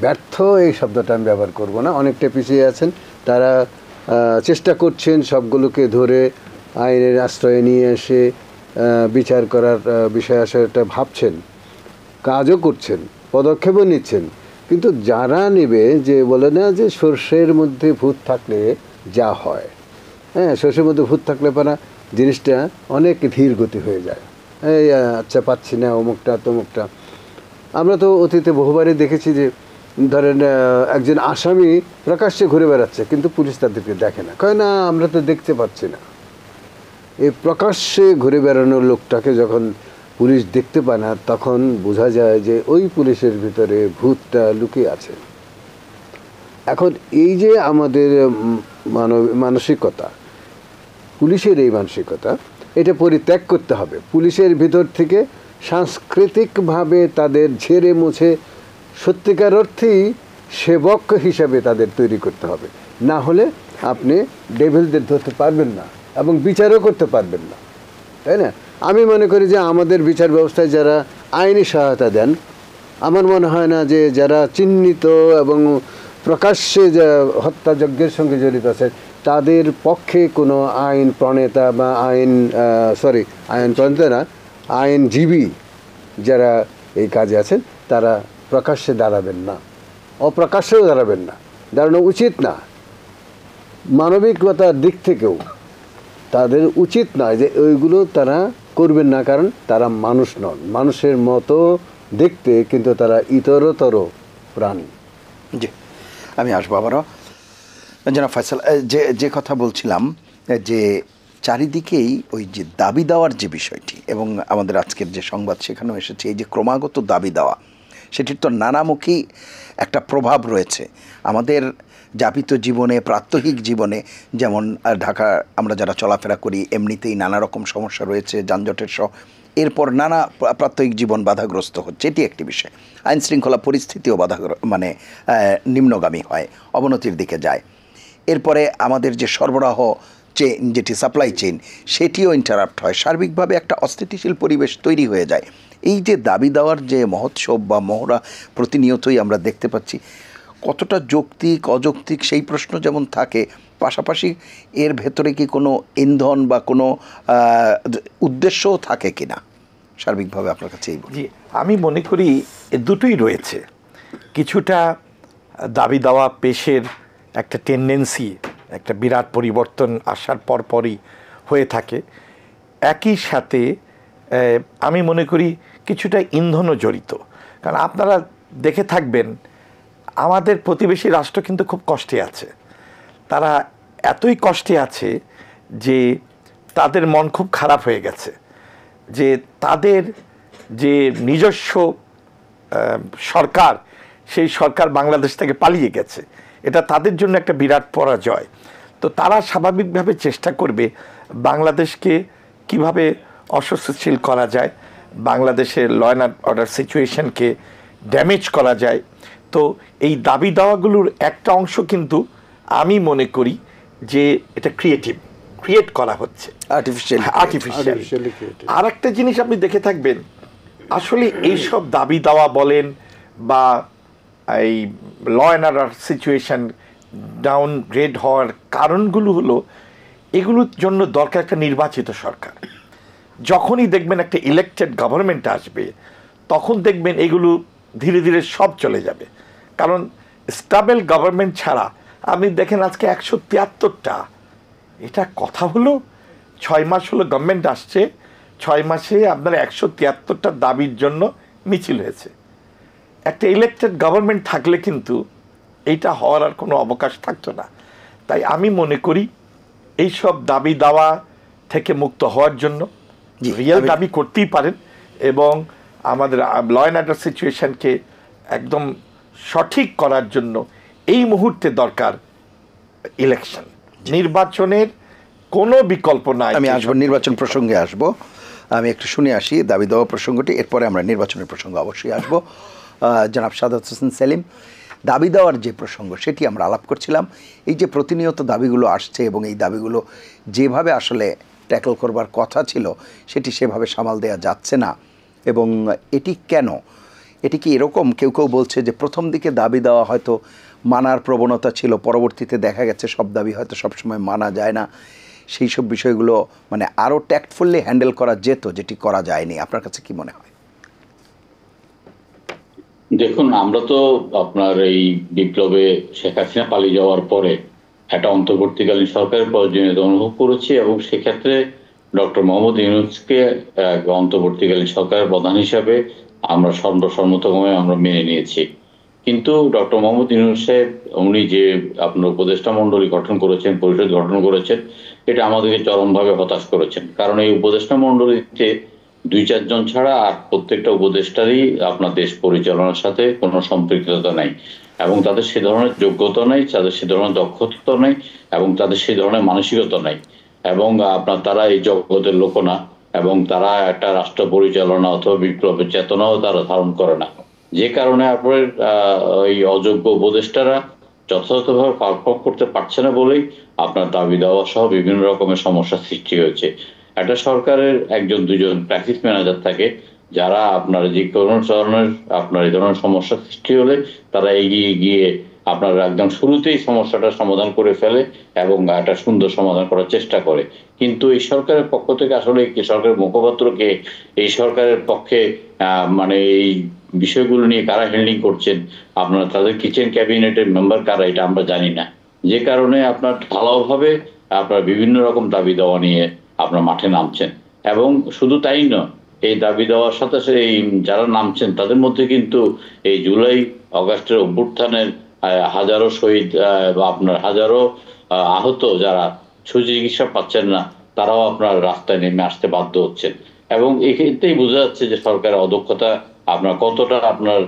ব্যর্থ এই শব্দটা আমি ব্যবহার করব না, অনেকটাই পিছিয়ে আছেন। তারা চেষ্টা করছেন সবগুলোকে ধরে আইনের আশ্রয়ে নিয়ে এসে বিচার করার বিষয় আশয়টা ভাবছেন, কাজও করছেন, পদক্ষেপও নিচ্ছেন, কিন্তু যারা নেবে, যে বলে না যে সর্ষের মধ্যে ভূত থাকলে যা হয়, হ্যাঁ, সর্ষের মধ্যে ভূত থাকলে পারা জিনিসটা অনেক ধীর গতি হয়ে যায়। এই আচ্ছা পাচ্ছি না, অমুকটা তমুকটা। আমরা তো অতীতে বহুবারই দেখেছি যে ধরেন একজন আসামি প্রকাশ্যে ঘুরে বেড়াচ্ছে, কিন্তু পুলিশ তাদেরকে দেখে না, কয় না আমরা তো দেখতে পাচ্ছি না। এই প্রকাশ্যে ঘুরে বেড়ানোর লোকটাকে যখন পুলিশ দেখতে পায় না, তখন বোঝা যায় যে ওই পুলিশের ভিতরে ভূতটা লুকিয়ে আছে। এখন এই যে আমাদের মানসিকতা, পুলিশের এই মানসিকতা, এটা পরিত্যাগ করতে হবে। পুলিশের ভিতর থেকে সাংস্কৃতিকভাবে তাদের ঝেড়ে মুছে সত্যিকার অর্থেই সেবক হিসাবে তাদের তৈরি করতে হবে। না হলে আপনি ডেভিলদের ধরতে পারবেন না এবং বিচারও করতে পারবেন না, তাই না? আমি মনে করি যে আমাদের বিচার ব্যবস্থায় যারা আইনি সহায়তা দেন, আমার মনে হয় না যে যারা চিহ্নিত এবং প্রকাশ্যে হত্যাযজ্ঞের সঙ্গে জড়িত আছে তাদের পক্ষে কোনো আইন প্রণেতা বা আইন প্রণেতা না, আইনজীবী যারা এই কাজে আছেন তারা প্রকাশ্যে দাঁড়াবেন না, অপ্রকাশ্যেও দাঁড়াবেন না, দাঁড়ানো উচিত না। মানবিকতার দিক থেকেও তাদের উচিত নয় যে ওইগুলো তারা করবেন না, কারণ তারা মানুষ নন, মানুষের মতো দেখতে, কিন্তু তারা ইতরতর প্রাণী। জি, আমি আসবো আবারও। জনাব ফয়সাল, যে কথা বলছিলাম যে চারিদিকেই ওই যে দাবি দেওয়ার যে বিষয়টি, এবং আমাদের আজকের যে সংবাদ সেখানেও এসেছে, এই যে ক্রমাগত দাবি দেওয়া, সেটির তো নানামুখী একটা প্রভাব রয়েছে আমাদের যাপিত জীবনে, প্রাত্যহিক জীবনে। যেমন ঢাকা আমরা যারা চলাফেরা করি, এমনিতেই নানা রকম সমস্যা রয়েছে, যানজটের সহ, এরপর নানা প্রাত্যহিক জীবন বাধাগ্রস্ত হচ্ছে, এটি একটি বিষয়। আইন শৃঙ্খলা পরিস্থিতিও নিম্নগামী হয়, অবনতির দিকে যায়। এরপরে আমাদের যে সরবরাহ চেইন, যেটি সাপ্লাই চেইন, সেটিও ইন্টারাপ্ট হয়, সার্বিকভাবে একটা অস্থিতিশীল পরিবেশ তৈরি হয়ে যায়। এই যে দাবি দেওয়ার যে মহোৎসব বা মহড়া প্রতিনিয়তই আমরা দেখতে পাচ্ছি, কতটা যৌক্তিক অযৌক্তিক সেই প্রশ্ন যেমন থাকে, পাশাপাশি এর ভেতরে কি কোনো ইন্ধন বা কোনো উদ্দেশ্যও থাকে কিনা সার্বিকভাবে আপনার কাছে এই জি, আমি মনে করি এ দুটোই রয়েছে। কিছুটা দাবি দেওয়া পেশের একটা টেন্ডেন্সি, একটা বিরাট পরিবর্তন আসার পরপরই হয়ে থাকে। একই সাথে আমি মনে করি কিছুটা ইন্ধনও জড়িত। কারণ আপনারা দেখে থাকবেন আমাদের প্রতিবেশী রাষ্ট্র কিন্তু খুব কষ্টে আছে। তারা এতই কষ্টে আছে যে তাদের মন খুব খারাপ হয়ে গেছে, যে তাদের যে নিজস্ব সরকার, সেই সরকার বাংলাদেশ থেকে পালিয়ে গেছে। এটা তাদের জন্য একটা বিরাট পরাজয়। তো তারা স্বাভাবিকভাবে চেষ্টা করবে বাংলাদেশকে কিভাবে অস্বস্তিশীল করা যায়, বাংলাদেশের ল অ্যান্ড অর্ডার সিচুয়েশনকে ড্যামেজ করা যায়। তো এই দাবি দাওয়াগুলোর একটা অংশ কিন্তু আমি মনে করি যে এটা ক্রিয়েট করা হচ্ছে আর্টিফিশিয়ালি। আর একটা জিনিস আপনি দেখে থাকবেন, আসলে এইসব দাবি দাওয়া বলেন বা এই law and order situation downgrade হওয়ার কারণগুলো হলো, এগুলোর জন্য দরকার একটা নির্বাচিত সরকার। যখনই দেখবেন একটা ইলেকটেড গভর্নমেন্ট আসবে, তখন দেখবেন এগুলো ধীরে ধীরে সব চলে যাবে। কারণ স্টেবল গভর্নমেন্ট ছাড়া আপনি দেখেন আজকে 173টা, এটা কথা হলো 6 মাস হলো গভর্নমেন্ট আসছে, 6 মাসে আপনার 173টা দাবির জন্য মিছিল হয়েছে। একটা ইলেকটেড গভর্নমেন্ট থাকলে কিন্তু এইটা হওয়ার আর কোনো অবকাশ থাকতো না। তাই আমি মনে করি এইসব দাবি দাওয়া থেকে মুক্ত হওয়ার জন্য রিয়েল দাবি করতেই পারেন, এবং আমাদের ল অ্যান্ড অর্ডার সিচুয়েশনকে একদম সঠিক করার জন্য এই মুহূর্তে দরকার ইলেকশন, নির্বাচনের কোনো বিকল্প নাই। আমি আসবো নির্বাচন প্রসঙ্গে আসবো, আমি একটু শুনে আসি দাবি দেওয়া প্রসঙ্গটি, এরপরে আমরা নির্বাচনের প্রসঙ্গে অবশ্যই আসবো। জনাব সাদাত হোসেন সেলিম, দাবি দেওয়ার যে প্রসঙ্গ সেটি আমরা আলাপ করছিলাম। এই যে প্রতিনিয়ত দাবিগুলো আসছে এবং এই দাবিগুলো যেভাবে আসলে ট্যাকল করবার কথা ছিল সেটি সেভাবে সামাল দেওয়া যাচ্ছে না, এবং এটি কেন? এটি কি এরকম, কেউ কেউ বলছে যে প্রথম দিকে দাবি দেওয়া হয়তো মানার প্রবণতা ছিল, পরবর্তীতে দেখা গেছে সব দাবি হয়তো সবসময় মানা যায় না, সেই সব বিষয়গুলো মানে আরও ট্যাক্টফুলি হ্যান্ডেল করা যেত, যেটি করা যায়নি। আপনার কাছে কি মনে হয়? দেখুন, আমরা তো আপনার এই বিপ্লবে শেখ হাসিনা পালিয়ে যাওয়ার পরে একটা অন্তর্বর্তীকালীন সরকারের প্রয়োজনীয়তা অনুভব করেছি, এবং সেক্ষেত্রে ডক্টর মোহাম্মদ ইউনূসকে অন্তর্বর্তীকালীন সরকারের প্রধান হিসাবে আমরা সর্বসম্মতক্রমে আমরা মেনে নিয়েছি। কিন্তু ডক্টর মোহাম্মদ ইউনূস সাহেব উনি যে আপনার উপদেষ্টা মণ্ডলী গঠন করেছেন, পরিষদ গঠন করেছেন, এটা আমাদেরকে চরমভাবে হতাশ করেছেন। কারণ এই উপদেষ্টা মণ্ডলীতে 2-4 জন ছাড়া আর প্রত্যেকটা উপদেষ্টারই আপনার দেশ পরিচালনার সাথে কোনো সম্পৃক্ততা নাই, এবং তাদের সে ধরনের যোগ্যতা নেই, তাদের সে ধরনের দক্ষতা নেই, এবং তাদের সে ধরনের মানসিকতা নাই, এবং আপনার তারা এই জগতের লোক না, এবং তারা একটা রাষ্ট্র পরিচালনা অথবা বিপ্লবের চেতনাও তারা ধারণ করে না। যে কারণে আপনার ওই অযোগ্য উপদেষ্টারা যথাযথভাবে পারফর্ম করতে পারছে না বলেই আপনার দাবি দেওয়া সহ বিভিন্ন রকমের সমস্যার সৃষ্টি হয়েছে। একটা সরকারের 1-2জন প্র্যাকটিস ম্যানেজার থাকে যারা আপনার যে কোনো ধরনের আপনার এই ধরনের সমস্যা সৃষ্টি হলে তারা এগিয়ে গিয়ে আপনার একদম শুরুতেই সমস্যাটা সমাধান করে ফেলে এবং একটা সুন্দর সমাধান করার চেষ্টা করে। কিন্তু এই সরকারের পক্ষ থেকে আসলে সরকারের মুখপাত্রকে এই সরকারের পক্ষে মানে এই বিষয়গুলো নিয়ে কারা হ্যান্ডলিং করছেন, আপনার তাদের কিচেন ক্যাবিনেটের মেম্বার কারা, এটা আমরা জানি না। যে কারণে আপনার ঢালাওভাবে আপনার বিভিন্ন রকম দাবি দেওয়া নিয়ে আপনার মাঠে নামছেন, এবং শুধু তাই নয়, এই দাবি দেওয়ার সাথে সাথে এই যারা নামছেন তাদের মধ্যে কিন্তু এই জুলাই অগাস্টের অভ্যুত্থানের হাজারো শহীদ বা আপনার হাজারো আহত যারা সুচিকিৎসা পাচ্ছেন না, তারাও আপনার রাস্তায় নেমে আসতে বাধ্য হচ্ছেন। এবং এক্ষেত্রেই বোঝা যাচ্ছে যে সরকারের অদক্ষতা আপনার কতটা আপনার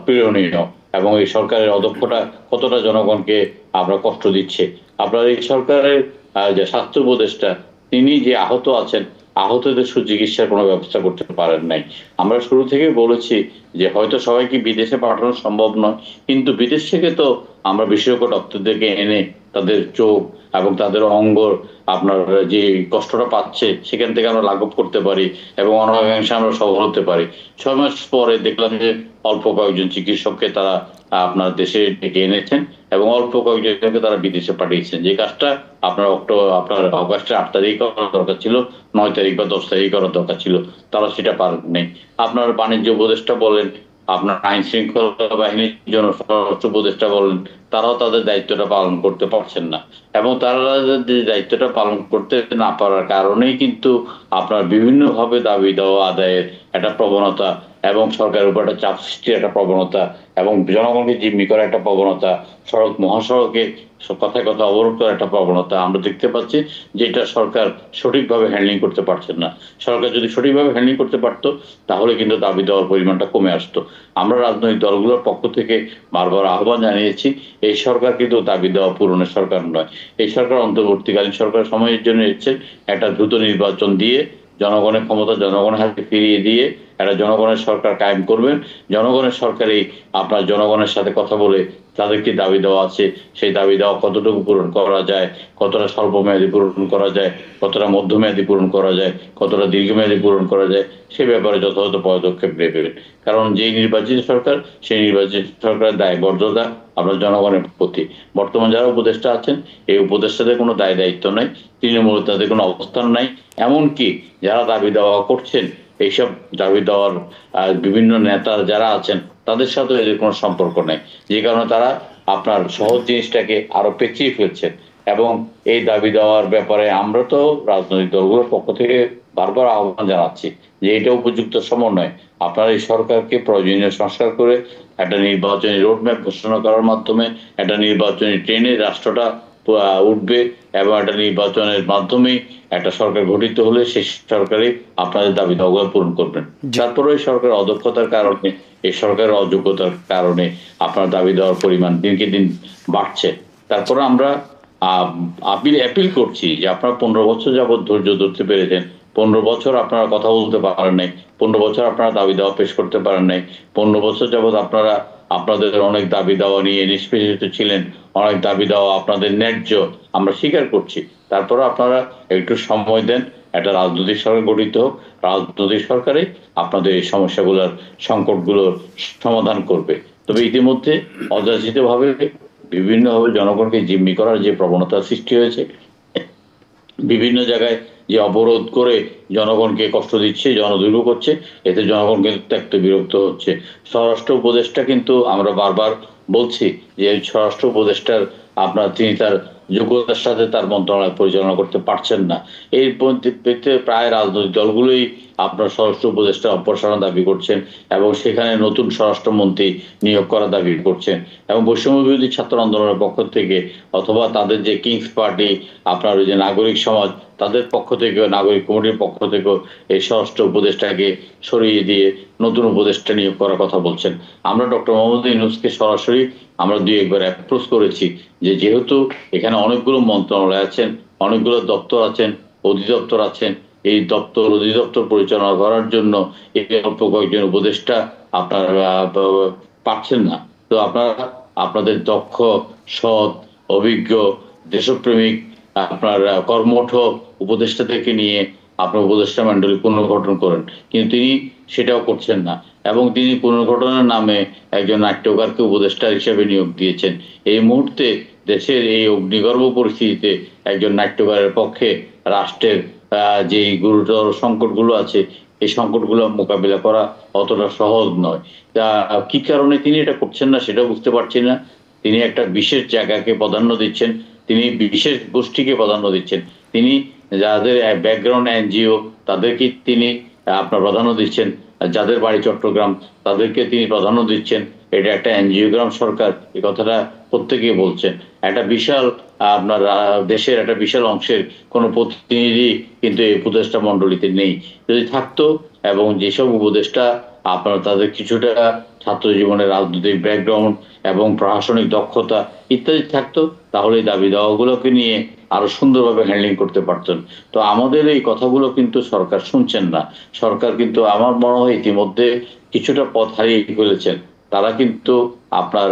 প্রেরণীয়, এবং এই সরকারের অদক্ষতা কতটা জনগণকে আপনার কষ্ট দিচ্ছে। আপনার এই সরকারের যে স্বাস্থ্য উপদেষ্টা, তিনি যে আহত আছেন, আহতদের সুচিকিৎসার কোনো ব্যবস্থা করতে পারেন নাই। আমরা শুরু থেকে বলেছি যে হয়তো সবাইকে বিদেশে পাঠানো সম্ভব নয়, কিন্তু বিদেশ থেকে তো আমরা বিশেষজ্ঞ ডক্টরদেরকে এনে তাদের চোখ এবং তাদের অঙ্গ আপনার যে কষ্টটা পাচ্ছে সেখান থেকে আমরা লাঘব করতে পারি এবং অনেকাংশে আমরা সফল হতে পারি। 6 মাস পরে দেখলাম যে অল্প কয়েকজন চিকিৎসককে তারা আপনার দেশে ডেকে এনেছেন এবং অল্প কয়েকজনকে তারা বিদেশে পাঠিয়েছেন, যে কাজটা আপনার অগাস্টের 8 তারিখ করার দরকার ছিল, 9 তারিখ বা 10 তারিখ করার দরকার ছিল, তারা সেটা পারেননি। আপনার বাণিজ্য উপদেষ্টা বলেন, আপনার আইন শৃঙ্খলা বাহিনীর জন্য স্বরাষ্ট্র উপদেষ্টা বলেন, তারাও তাদের দায়িত্বটা পালন করতে পারছেন না এবং তারা দায়িত্বটা পালন করতে না পারার কারণেই কিন্তু আপনার বিভিন্নভাবে দাবি দেওয়া আদায়ের একটা প্রবণতা এবং সরকারের উপর একটা চাপ সৃষ্টির একটা প্রবণতা এবং জনগণকে জিম্মি করার একটা প্রবণতা, মহাসড়কে কথায় কথা অবরোধ করার একটা প্রবণতা আমরা দেখতে পাচ্ছি, যেটা সরকার সঠিকভাবে হ্যান্ডলিং করতে পারছেন না। সরকার যদি সঠিকভাবে হ্যান্ডলিং করতে পারতো তাহলে কিন্তু দাবি দেওয়ার পরিমাণটা কমে আসতো। আমরা রাজনৈতিক দলগুলোর পক্ষ থেকে বারবার আহ্বান জানিয়েছি, এই সরকার কিন্তু দাবি দেওয়া পূরণের সরকার নয়। এই সরকার অন্তর্বর্তীকালীন সরকার সময়ের জন্য এসেছে একটা দ্রুত নির্বাচন দিয়ে জনগণের ক্ষমতা জনগণের হাতে ফিরিয়ে দিয়ে একটা জনগণের সরকার কায়েম করবেন। জনগণের সরকারই আপনার জনগণের সাথে কথা বলে তাদের কি দাবি দেওয়া আছে সেই দাবি দেওয়া কতটুকু পূরণ করা যায়, কতটা স্বল্পমেয়াদী পূরণ করা যায়, কতটা মধ্যমেয়াদী পূরণ করা যায়, কতটা দীর্ঘমেয়াদী পূরণ করা যায়, সে ব্যাপারে যথাযথ পদক্ষেপ নেবেন। কারণ যেই নির্বাচিত সরকার সেই নির্বাচিত সরকারের দায়বদ্ধতা আপনার জনগণের প্রতি। বর্তমান যারা উপদেষ্টা আছেন এই উপদেষ্টাদের কোনো দায় দায়িত্ব নাই, তৃণমূল তাদের কোনো অবস্থান নাই। এমনকি যারা দাবি দেওয়া করছেন এইসব দাবি দেওয়ার বিভিন্ন নেতা যারা আছেন তাদের সাথে এদের কোনো সম্পর্ক নেই, যে কারণে তারা আপনার সহজ জিনিসটাকে আরো পেঁচিয়ে ফেলছেন। এবং এই দাবি দেওয়ার ব্যাপারে আমরা তো রাজনৈতিক দলগুলোর পক্ষ থেকে বারবার আহ্বান জানাচ্ছি যে এটা উপযুক্ত সময় নয়। আপনারা এই সরকারকে প্রয়োজনীয় সংস্কার করে একটা নির্বাচনী রোডম্যাপ ঘোষণা করার মাধ্যমে একটা নির্বাচনী ট্রেনে রাষ্ট্রটা উঠবে এবং একটা নির্বাচনের মাধ্যমেই একটা সরকার গঠিত হলে সেই সরকারই আপনাদের দাবি দাওয়া পূরণ করবেন। তারপরে এই সরকারের অদক্ষতার কারণে এই সরকারের অযোগ্যতার কারণে আপনার দাবি দেওয়ার পরিমাণ দিনকে দিন বাড়ছে। তারপরে আমরা অ্যাপিল করছি যে আপনারা 15 বছর যাবৎ ধৈর্য ধরতে পেরেছেন, 15 বছর আপনারা কথা বলতে পারেন নাই, 15 বছর আপনারা দাবি দেওয়া পেশ করতে পারেন নাই, 15 বছর যাবৎ আপনারা আপনাদের অনেক দাবি দেওয়া নিয়ে নিষ্পেষিত ছিলেন, অনেক দাবি দেওয়া আপনাদের ন্যায্য আমরা স্বীকার করছি। তারপরে আপনারা একটু সময় দেন, একটা রাজনৈতিক সরকার গঠিত হোক, রাজনৈতিক সরকারে আপনাদের এই সমস্যাগুলোর সংকটগুলোর সমাধান করবে। তবে ইতিমধ্যে অযাচিতভাবে বিভিন্নভাবে জনগণকে জিম্মি করার যে প্রবণতা সৃষ্টি হয়েছে, বিভিন্ন জায়গায় যে অবরোধ করে জনগণকে কষ্ট দিচ্ছে, জনদুর্ভোগ করছে, এতে জনগণ কিন্তু ত্যক্ত বিরক্ত হচ্ছে। স্বরাষ্ট্র উপদেষ্টা কিন্তু আমরা বারবার বলছি যে স্বরাষ্ট্র উপদেষ্টার তিনি তার যোগ্যতার সাথে তার মন্ত্রণালয় পরিচালনা করতে পারছেন না। এই পরিপ্রেক্ষিতে প্রায় রাজনৈতিক দলগুলোই আপনার স্বরাষ্ট্র উপদেষ্টা অপসারণ দাবি করছেন এবং সেখানে নতুন স্বরাষ্ট্রমন্ত্রী নিয়োগ করা দাবি করছেন এবং বৈষম্য বিরোধী ছাত্র আন্দোলনের পক্ষ থেকে অথবা তাদের যে কিংস পার্টি আপনার ওই যে নাগরিক সমাজ তাদের পক্ষ থেকে, নাগরিক কমিটির পক্ষ থেকেও এই স্বরাষ্ট্র উপদেষ্টাকে সরিয়ে দিয়ে নতুন উপদেষ্টা নিয়োগ করার কথা বলছেন। আমরা ডক্টর মোহাম্মদ ইউনূসকে সরাসরি আমরা 2-1 বার অ্যাপ্রোচ করেছি যে যেহেতু এখানে অনেকগুলো মন্ত্রণালয় আছেন, অনেকগুলো দপ্তর আছেন, অধিদপ্তর আছেন, এই দপ্তর অধিদপ্তর পরিচালনা করার জন্য এই অল্প কয়েকজন উপদেষ্টা আপনারা পাচ্ছেন না। তো আপনারা আপনাদের দক্ষ, সৎ, অভিজ্ঞ, দেশপ্রেমিক আপনার কর্মঠ উপদেষ্টাদেরকে নিয়ে আপনার উপদেষ্টা মণ্ডলী পুনর্গঠন করেন, কিন্তু তিনি সেটাও করছেন না এবং তিনি পুনর্গঠনের নামে একজন নাট্যকারকে উপদেষ্টা হিসেবে নিয়োগ দিয়েছেন। এই মুহূর্তে দেশের এই অগ্নিগর্ভ পরিস্থিতিতে একজন নাট্যকারের পক্ষে রাষ্ট্রের যে গুরুতর সংকটগুলো আছে এই সংকটগুলো মোকাবিলা করা অতটা সহজ নয়। কি কারণে তিনি এটা করছেন না সেটা বুঝতে পারছি না। তিনি একটা বিশেষ জায়গাকে প্রাধান্য দিচ্ছেন, তিনি বিশেষ গোষ্ঠীকে প্রাধান্য দিচ্ছেন, তিনি যাদের ব্যাকগ্রাউন্ড এনজিও তাদেরকে তিনি আপনার প্রাধান্য দিচ্ছেন, যাদের বাড়ি চট্টগ্রাম তাদেরকে তিনি প্রাধান্য দিচ্ছেন। এটা একটা এনজিওগ্রাম সরকার, এই কথাটা প্রত্যেকেই বলছেন। একটা বিশাল আপনার দেশের একটা বিশাল অংশের কোনো প্রতিনিধি কিন্তু এই উপদেষ্টা মণ্ডলীতে নেই। যদি থাকতো এবং যেসব উপদেষ্টা আপনার তাদের কিছুটা ছাত্র জীবনের রাজনৈতিক ব্যাকগ্রাউন্ড এবং প্রশাসনিক দক্ষতা ইত্যাদি থাকতো তাহলে এই দাবি দাওয়াগুলোকে নিয়ে আরো সুন্দরভাবে হ্যান্ডলিং করতে পারতেন। তো আমাদের এই কথাগুলো কিন্তু সরকার শুনছেন না। সরকার কিন্তু আমার মনে হয় ইতিমধ্যে কিছুটা পথ হারিয়ে ফেলেছেন। তারা কিন্তু আপনার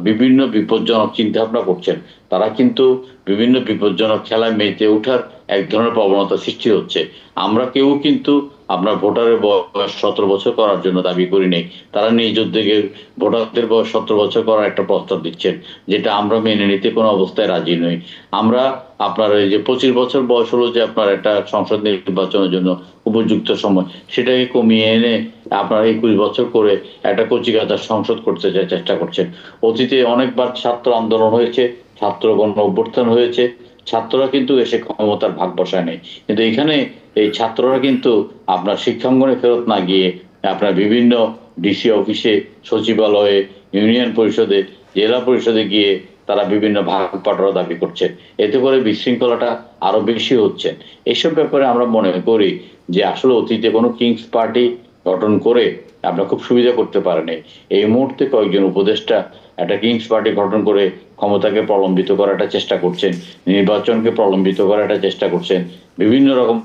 বিভিন্ন বিপজ্জনক চিন্তা ভাবনা করছেন, তারা কিন্তু বিভিন্ন বিপজ্জনক খেলায় মেতে ওঠার এক ধরনের প্রবণতা সৃষ্টি হচ্ছে। আমরা কেউ কিন্তু আপনার ভোটারের বয়স 17 বছর করার জন্য দাবি করি নাই। তারা নিজ উদ্যোগে ভোটারদের বয়স 17 বছর করার একটা প্রস্তাব দিচ্ছেন, যেটা আমরা মেনে নিতে কোনো অবস্থায় রাজি নই। আমরা আপনার এই যে 25 বছর বয়স হলো যে আপনার একটা সংসদ নির্বাচনের জন্য উপযুক্ত সময়, সেটাকে কমিয়ে এনে আপনার 21 বছর করে একটা কচিকাঁচার সংসদ করতে চেষ্টা করছেন। অতীতে অনেকবার ছাত্র আন্দোলন হয়েছে, ছাত্র গণ অভ্যুত্থান হয়েছে, ছাত্ররা কিন্তু এসে ক্ষমতার ভাগ বসায় নেই। কিন্তু এখানে এই ছাত্ররা কিন্তু আপনার শিক্ষাঙ্গনে ফেরত না গিয়ে আপনার বিভিন্ন ডিসি অফিসে, সচিবালয়ে, ইউনিয়ন পরিষদে, জেলা পরিষদে গিয়ে তারা বিভিন্ন ভাগ পাঠানোর দাবি করছে। এতে করে বিশৃঙ্খলাটা আরো বেশি হচ্ছে। এইসব ব্যাপারে আমরা মনে করি যে আসলে অতীতে কোনো কিংস পার্টি গঠন করে আমরা খুব সুবিধা করতে পারেনি। এই মুহূর্তে কয়েকজন উপদেষ্টা একটা কিংস পার্টি গঠন করে ক্ষমতাকে প্রলম্বিত করার একটা চেষ্টা করছেন, নির্বাচনকে প্রলম্বিত করার একটা চেষ্টা করছেন, বিভিন্ন রকম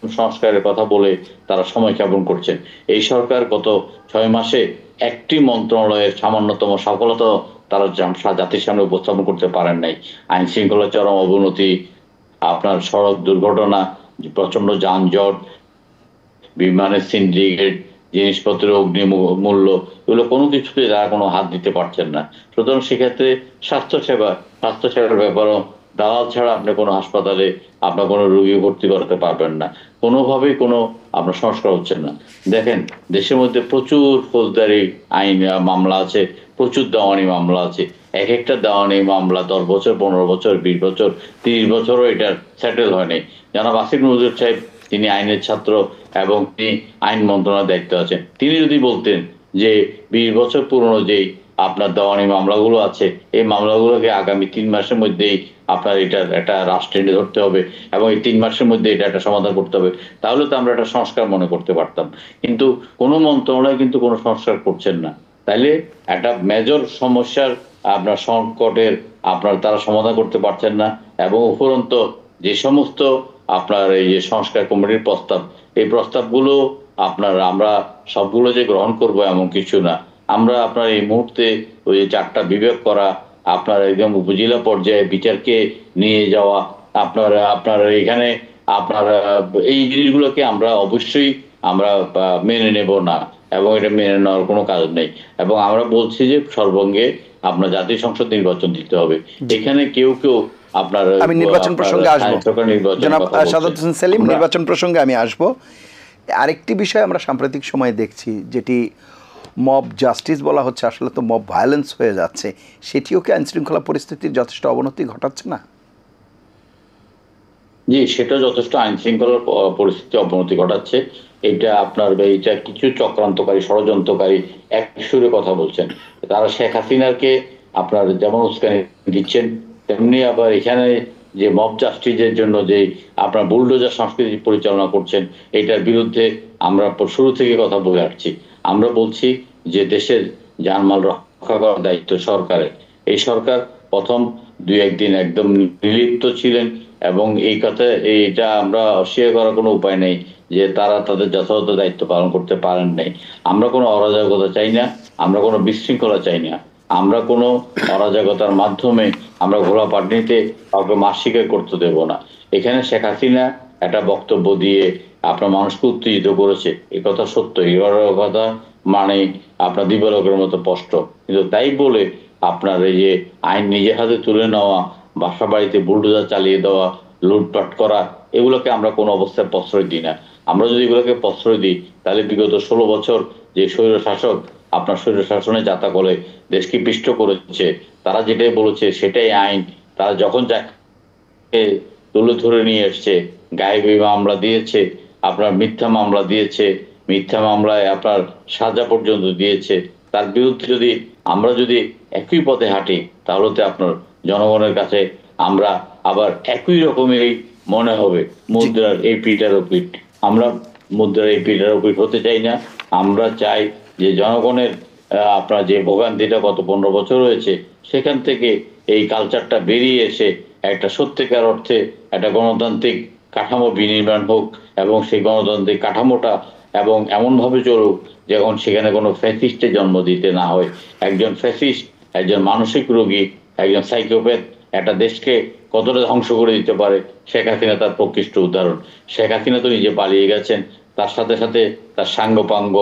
সংস্কারের কথা বলে তারা সময় যাপন করছেন। এই সরকার গত 6 মাসে একটি মন্ত্রণালয়ের সামান্যতম সফলতা তারা জাতির সামনে উপস্থাপন করতে পারেন নাই। আইন শৃঙ্খলার চরম অবনতি, আপনার সড়ক দুর্ঘটনা, প্রচন্ড যানজট, বিমানের সিন্ডিকেট, জিনিসপত্রের অগ্নিমূল্য, এগুলো কোনো কিছুতে তারা কোনো হাত দিতে পারছেন না। সুতরাং সেক্ষেত্রে স্বাস্থ্যসেবার ব্যাপারও দালাল ছাড়া আপনি কোনো হাসপাতালে আপনার কোনো রোগী ভর্তি করাতে পারবেন না। কোনোভাবেই কোনো আপনার সংস্কার হচ্ছে না। দেখেন, দেশের মধ্যে প্রচুর ফৌজদারি আইন মামলা আছে, প্রচুর দেওয়ানি মামলা আছে। এক একটা দেওয়ানি মামলা 10 বছর, 15 বছর, 20 বছর, 30 বছরও এটা সেটেল হয় নাই। জনাব আসিফ নজরুল সাহেব, তিনি আইনের ছাত্র এবং তিনি আইন মন্ত্রণালয়ের দায়িত্ব আছেন। তিনি যদি বলতেন যে 20 বছর পুরনো যেই আপনার দেওয়ানি মামলাগুলো আছে, এই মামলাগুলোকে আগামী 3 মাসের মধ্যেই আপনার এটার একটা রাষ্ট্র টেনে ধরতে হবে এবং এই 3 মাসের মধ্যে এটা একটা সমাধান করতে হবে, তাহলে তো আমরা একটা সংস্কার মনে করতে পারতাম। কিন্তু কোনো মন্ত্রণালয় কিন্তু কোনো সংস্কার করছেন না। তাইলে একটা মেজর সমস্যার আপনার সংকটের আপনার তারা সমাধান করতে পারছেন না। এবং উপরন্ত যে সমস্ত আপনার এই যে সংস্কার কমিটির প্রস্তাব, এই প্রস্তাবগুলো আপনার আমরা সবগুলো যে গ্রহণ করব এমন কিছু না। আমরা আপনার এই মুহূর্তে ওই 4টা বিভাগ করা, আপনার একদম উপজেলা পর্যায়ে বিচারকে নিয়ে যাওয়া, আপনার এখানে আপনার এই জিনিসগুলোকে আমরা অবশ্যই আমরা মেনে নেব না এবং এটা মেনে নেওয়ার কোনো কাজ নেই। এবং আমরা বলছি যে সর্বঙ্গে আপনার জাতীয় সংসদ নির্বাচন দিতে হবে। এখানে কেউ আপনার আমি নির্বাচন প্রসঙ্গে আসবো, জনাব সাদাত হোসেন সেলিম, নির্বাচন প্রসঙ্গে আমি আসবো। আরেকটি বিষয় আমরা সাম্প্রতিক সময়ে দেখছি, যেটি মব জাস্টিস বলা হচ্ছে, আসলে তো মব ভায়োলেন্স হয়ে যাচ্ছে, সেটিও কি আইন শৃঙ্খলা পরিস্থিতির যথেষ্ট অবনতি ঘটাচ্ছে না? জি, সেটা যথেষ্ট আইন শৃঙ্খলার পরিস্থিতি অবনতি ঘটাচ্ছে। এইটা কিছু চক্রান্তকারী, ষড়যন্ত্রকারী এক সুরে কথা বলছেন। তারা শেখ হাসিনাকে আপনার যেমন উস্কানি দিচ্ছেন, তেমনি আবার এখানে যে মব জাস্টিসের জন্য যে আপনার বুলডোজার সংস্কৃতি পরিচালনা করছেন, এটার বিরুদ্ধে আমরা শুরু থেকে কথা বলে আসছি। আমরা বলছি যে দেশের জানমাল রক্ষা করার দায়িত্ব সরকারের। এই সরকার প্রথম 2-1 দিন একদম নির্লিপ্ত ছিলেন এবং এই কথা এটা আমরা অস্বীকার করার কোনো উপায় নেই যে তারা তাদের যথাযথ দায়িত্ব পালন করতে পারেন নাই। আমরা কোনো অরাজকতা চাই না, আমরা কোনো বিশৃঙ্খলা চাই না, আমরা কোনো অরাজকতার মাধ্যমে আমরা ঘোড়া পাটনিতে কাউকে মাস শিকার করতে দেব না। এখানে শেখ হাসিনা একটা বক্তব্য দিয়ে আপনার মানুষকে উত্তেজিত করেছে, এ কথা সত্য। এই কথা মানে আপনার দিবালোকের মতো স্পষ্ট। কিন্তু তাই বলে আপনার এই যে আইন নিজের হাতে তুলে নেওয়া, বাসা বাড়িতে বুলডোজার চালিয়ে দেওয়া, লুটপাট করা, এগুলোকে আমরা কোনো অবস্থায় প্রশ্রয় দিই না। আমরা যদি এগুলোকে প্রশ্রয় দিই, তাহলে বিগত 16 বছর যে স্বৈর শাসক আপনার স্বৈর শাসনে যাতা করে দেশকে পিষ্ট করেছে, তারা যেটাই বলেছে সেটাই আইন। তারা যখন যাকে তুলে ধরে নিয়ে এসছে, গায়েবী মামলা দিয়েছে, আপনার মিথ্যা মামলা দিয়েছে, মিথ্যা মামলায় আপনার সাজা পর্যন্ত দিয়েছে, তার বিরুদ্ধে আমরা যদি একই পথে হাঁটি, তাহলে তো আপনার জনগণের কাছে আমরা আবার একই রকমেরই মনে হবে, মুদ্রার এই পিঠার ওপিঠ। আমরা মুদ্রার এই পিঠার ওপিঠ হতে চাই না। আমরা চাই যে জনগণের আপনার যে ভোগান্তিটা গত 15 বছর হয়েছে, সেখান থেকে এই কালচারটা বেরিয়ে এসে একটা সত্যিকার অর্থে একটা গণতান্ত্রিক কাঠামো বিনির্মাণ হোক এবং সেই গণতান্ত্রিক কাঠামোটা এবং এমনভাবে চলুক যেমন সেখানে কোনো ফ্যাসিস্টের জন্ম দিতে না হয়। একজন ফ্যাসিস্ট, একজন মানসিক রোগী, একজন সাইকোপ্যাথ একটা দেশকে কতটা ধ্বংস করে দিতে পারে, শেখ হাসিনা তার প্রকৃষ্ট উদাহরণ। শেখ হাসিনা তো নিজে পালিয়ে গেছেন, তার সাথে সাথে তার সাঙ্গপাঙ্গ,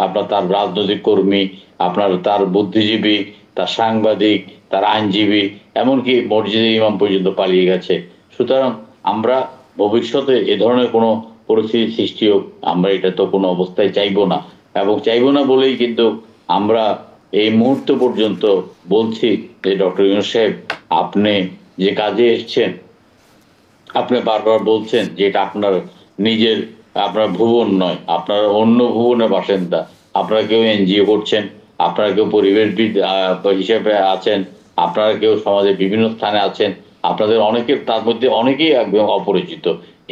আপনার তার রাজনৈতিক কর্মী, আপনার তার বুদ্ধিজীবী, তার সাংবাদিক, তার আইনজীবী, এমনকি মসজিদের ইমাম পর্যন্ত পালিয়ে গেছে। সুতরাং আমরা ভবিষ্যতে এ ধরনের কোনো পরিস্থিতি সৃষ্টি হোক, আমরা এটা তো কোনো অবস্থায় চাইবো না, এবং চাইবো না বলেই কিন্তু আমরা এই মুহূর্ত পর্যন্ত বলছি যে ডক্টর ইউনূস সাহেব, আপনি যে কাজে এসছেন, আপনি বারবার বলছেন যে এটা আপনার নিজের, আপনার ভুবন নয়, আপনার অন্য ভুবনের বাসিন্দা। আপনারা কেউ এনজিও করছেন, আপনারা কেউ পরিবেশবিদ হিসেবে আছেন, আপনারা কেউ সমাজের বিভিন্ন স্থানে আছেন, আপনাদের অনেকের, তার মধ্যে অনেকেই একদম অপরিচিত।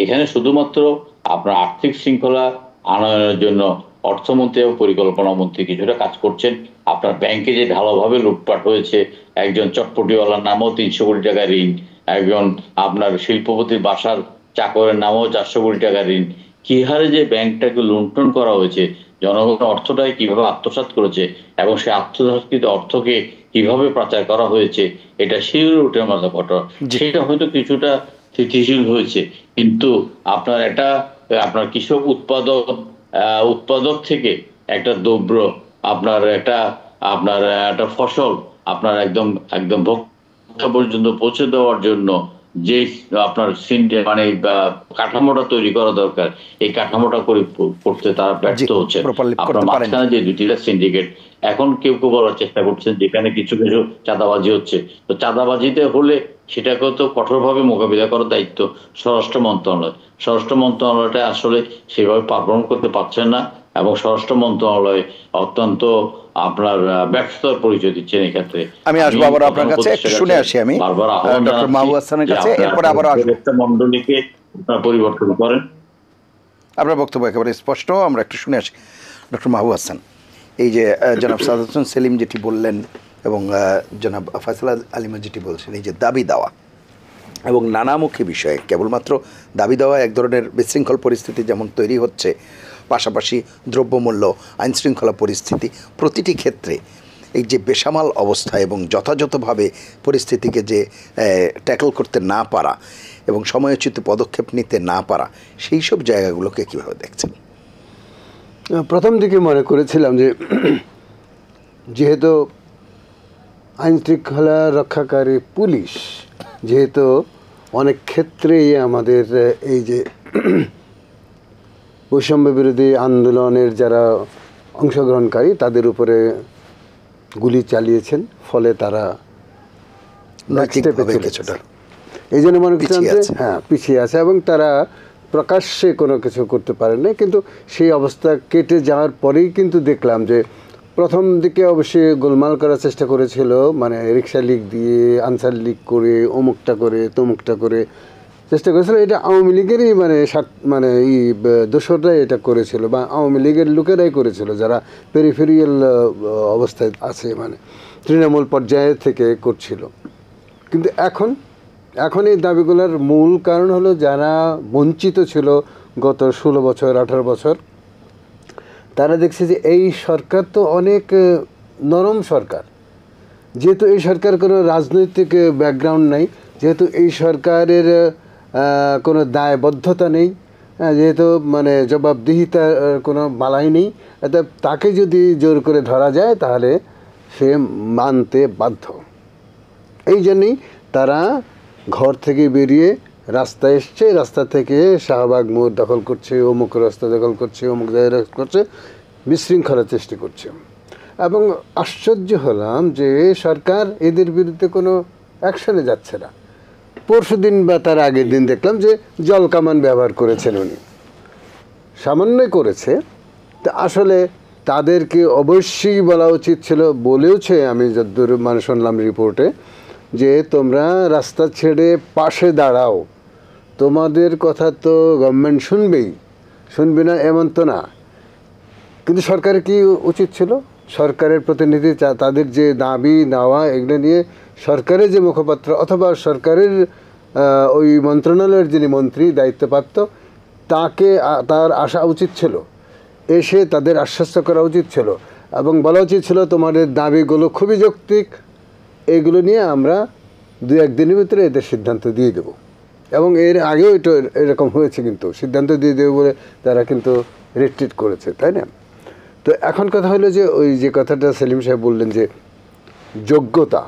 এখানে শুধুমাত্র আপনার আর্থিক শৃঙ্খলা আনয়নের জন্য অর্থমন্ত্রী এবং পরিকল্পনা মন্ত্রী কিছুটা কাজ করছেন। আপনার ব্যাংকে যে ঢালাওভাবে লুটপাট হয়েছে, একজন চটপটিওয়ালার নামেও 300 কোটি টাকা ঋণ, একজন আপনার শিল্পপতির বাসার চাকরের নামেও 400 কোটি টাকা ঋণ, কি হারে যে ব্যাংকটাকে লুণ্ঠন করা হয়েছে, জনগণের অর্থটাকে কিভাবে আত্মসাৎ করেছে এবং সেই আত্মসাৎকৃত অর্থকে কিভাবে পাচার করা হয়েছে, এটা শিউরে ওঠার মতো ঘটনা। সেটা হয়তো কিছুটা স্থিতিশীল হয়েছে, কিন্তু আপনার এটা, আপনার কৃষক উৎপাদক থেকে একটা দ্রব্য, আপনার একটা ফসল আপনার একদম একদম ভোক্তা পর্যন্ত পৌঁছে দেওয়ার জন্য যে আপনার মানে কাঠামোটা তৈরি করা দরকার, এই কাঠামোটা করতে তারা ব্যর্থ হচ্ছে। আপনার মাঝখানে যে 2টা সিন্ডিকেট এখন কেউ কেউ বলার চেষ্টা করছেন যেখানে কিছু কিছু চাঁদাবাজি হচ্ছে, তো চাঁদাবাজিতে হলে সেটাকেও তো কঠোরভাবে মোকাবিলা করার দায়িত্ব স্বরাষ্ট্র মন্ত্রণালয়। স্বরাষ্ট্র মন্ত্রণালয়টা আসলে সেভাবে পালন করতে পারছেন না, এবং স্বরাষ্ট্র মন্ত্রণালয় অত্যন্ত আপনার ব্যর্থতার পরিচয় দিচ্ছেন এই ক্ষেত্রে। আমি আসবো আবার আপনার কাছে, একটু শুনে আসি আমি ডক্টর মাহবুব হাসানের কাছে, এরপর আবার আসবো। মন্ডলীকে পরিবর্তন করেন। আপনার বক্তব্য একেবারে স্পষ্ট, আমরা একটু শুনে আসি। ডক্টর মাহবুব হাসান, এই যে জনাব সাদাত হোসেন সেলিম যেটি বললেন এবং জনাব ফয়সাল আলিমা যেটি বলছেন, এই যে দাবি দেওয়া এবং নানামুখী বিষয়ে, কেবলমাত্র দাবি দেওয়া এক ধরনের বিশৃঙ্খল পরিস্থিতি যেমন তৈরি হচ্ছে, পাশাপাশি দ্রব্যমূল্য, আইনশৃঙ্খলা পরিস্থিতি, প্রতিটি ক্ষেত্রে এই যে বেসামাল অবস্থা এবং যথাযথভাবে পরিস্থিতিকে যে ট্যাকল করতে না পারা এবং সময়োচিত পদক্ষেপ নিতে না পারা, সেই সব জায়গাগুলোকে কীভাবে দেখছেন? প্রথম দিকে মনে করেছিলাম যে যেহেতু আইনশৃঙ্খলা রক্ষাকারী পুলিশ, যেহেতু অনেক ক্ষেত্রেই আমাদের এই যে বৈষম্য বিরোধী আন্দোলনের যারা অংশগ্রহণকারী তাদের উপরে গুলি চালিয়েছেন, ফলে তারা এই জন্য মনে করছেন যে পিছিয়ে আছে এবং তারা প্রকাশ্যে কোনো কিছু করতে পারে না। কিন্তু সেই অবস্থা কেটে যাওয়ার পরেই কিন্তু দেখলাম যে প্রথম দিকে অবশ্যই গোলমাল করার চেষ্টা করেছিল, মানে রিক্সা লীগ দিয়ে, আনসার লীগ করে, অমুকটা করে তমুকটা করে চেষ্টা করেছিল। এটা আওয়ামী লীগেরই মানে এই দোসররাই এটা করেছিল, বা আওয়ামী লীগের লোকেরাই করেছিল যারা পেরিফেরিয়াল অবস্থায় আছে, মানে তৃণমূল পর্যায়ে থেকে করছিল। কিন্তু এখন এই দাবিগুলোর মূল কারণ হলো যারা বঞ্চিত ছিল গত 16 বছর 18 বছর, তারা দেখছে যে এই সরকার তো অনেক নরম সরকার, যেহেতু এই সরকার কোনো রাজনৈতিক ব্যাকগ্রাউন্ড নেই, যেহেতু এই সরকারের কোনো দায়বদ্ধতা নেই, যেহেতু মানে জবাবদিহিতার কোনো বালাই নেই, তাকে যদি জোর করে ধরা যায় তাহলে সে মানতে বাধ্য। এই জন্যই তারা ঘর থেকে বেরিয়ে রাস্তায় এসছে, রাস্তা থেকে শাহবাগ মোড় দখল করছে, অমুক রাস্তা দখল করছে, অমুক জায়গায় করছে, বিশৃঙ্খলা সৃষ্টি করছে। এবং আশ্চর্য হলাম যে সরকার এদের বিরুদ্ধে কোনো অ্যাকশনে যাচ্ছে না। পরশু দিন বা তার আগের দিন দেখলাম যে জল কামান ব্যবহার করেছেন উনি, সামান্যই করেছে। তা আসলে তাদেরকে অবশ্যই বলা উচিত ছিল, বলেওছে, আমি যতদূর মানে শুনলাম রিপোর্টে, যে তোমরা রাস্তা ছেড়ে পাশে দাঁড়াও, তোমাদের কথা তো গভর্নমেন্ট শুনবে না এমন তো না। কিন্তু সরকারের কি উচিত ছিল, সরকারের প্রতিনিধি তাদের যে দাবি নেওয়া এগুলো নিয়ে সরকারের যে মুখপাত্র অথবা সরকারের ওই মন্ত্রণালয়ের যিনি মন্ত্রী দায়িত্বপ্রাপ্ত, তার আসা উচিত ছিল এসে তাদের আশ্বস্ত করা উচিত ছিল এবং বলা উচিত ছিল তোমাদের দাবিগুলো খুবই যৌক্তিক, এগুলো নিয়ে আমরা 2-1 দিনের ভিতরে এদের সিদ্ধান্ত দিয়ে দেব। এবং এর আগেও এটা এরকম হয়েছে, কিন্তু সিদ্ধান্ত দিয়ে দেবে বলে তারা কিন্তু রিট্রিট করেছে, তাই না? তো এখন কথা হলো যে ওই যে কথাটা সেলিম সাহেব বললেন যে যোগ্যতা,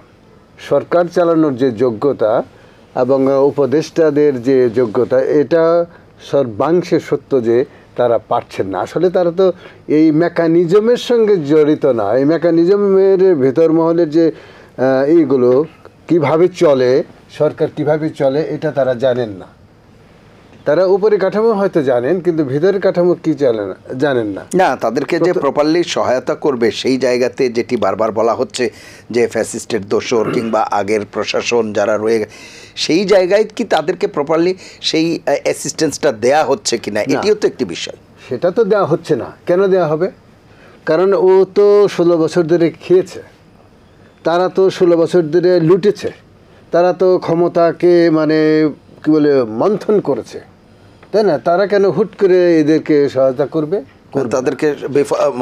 সরকার চালানোর যে যোগ্যতা এবং উপদেষ্টাদের যে যোগ্যতা, এটা সর্বাংশে সত্য যে তারা পারছেন না। আসলে তারা তো এই মেকানিজমের সঙ্গে জড়িত না। এই মেকানিজমের ভেতর মহলের যে এইগুলো কিভাবে চলে, সরকার কিভাবে চলে, এটা তারা জানেন না। তারা উপরে কাঠামো হয়তো জানেন, কিন্তু ভিতরের কাঠামো কি চলে না জানেন না। না, তাদেরকে যে প্রপারলি সহায়তা করবে সেই জায়গাতে যেটি বারবার বলা হচ্ছে যে ফ্যাসিস্টের দোসর কিংবা আগের প্রশাসন যারা রয়ে সেই জায়গায় কি তাদেরকে প্রপারলি সেই অ্যাসিস্ট্যান্সটা দেয়া হচ্ছে কিনা, এটিও তো একটি বিষয়। সেটা তো দেওয়া হচ্ছে না। কেন দেওয়া হবে? কারণ ও তো 16 বছর ধরে খেয়েছে, তারা তো 16 বছর ধরে লুটেছে, তারা তো ক্ষমতাকে মানে কি বলে মন্থন করেছে, তাই না? তারা কেন হুট করে এদেরকে সহায়তা করবে? তাদেরকে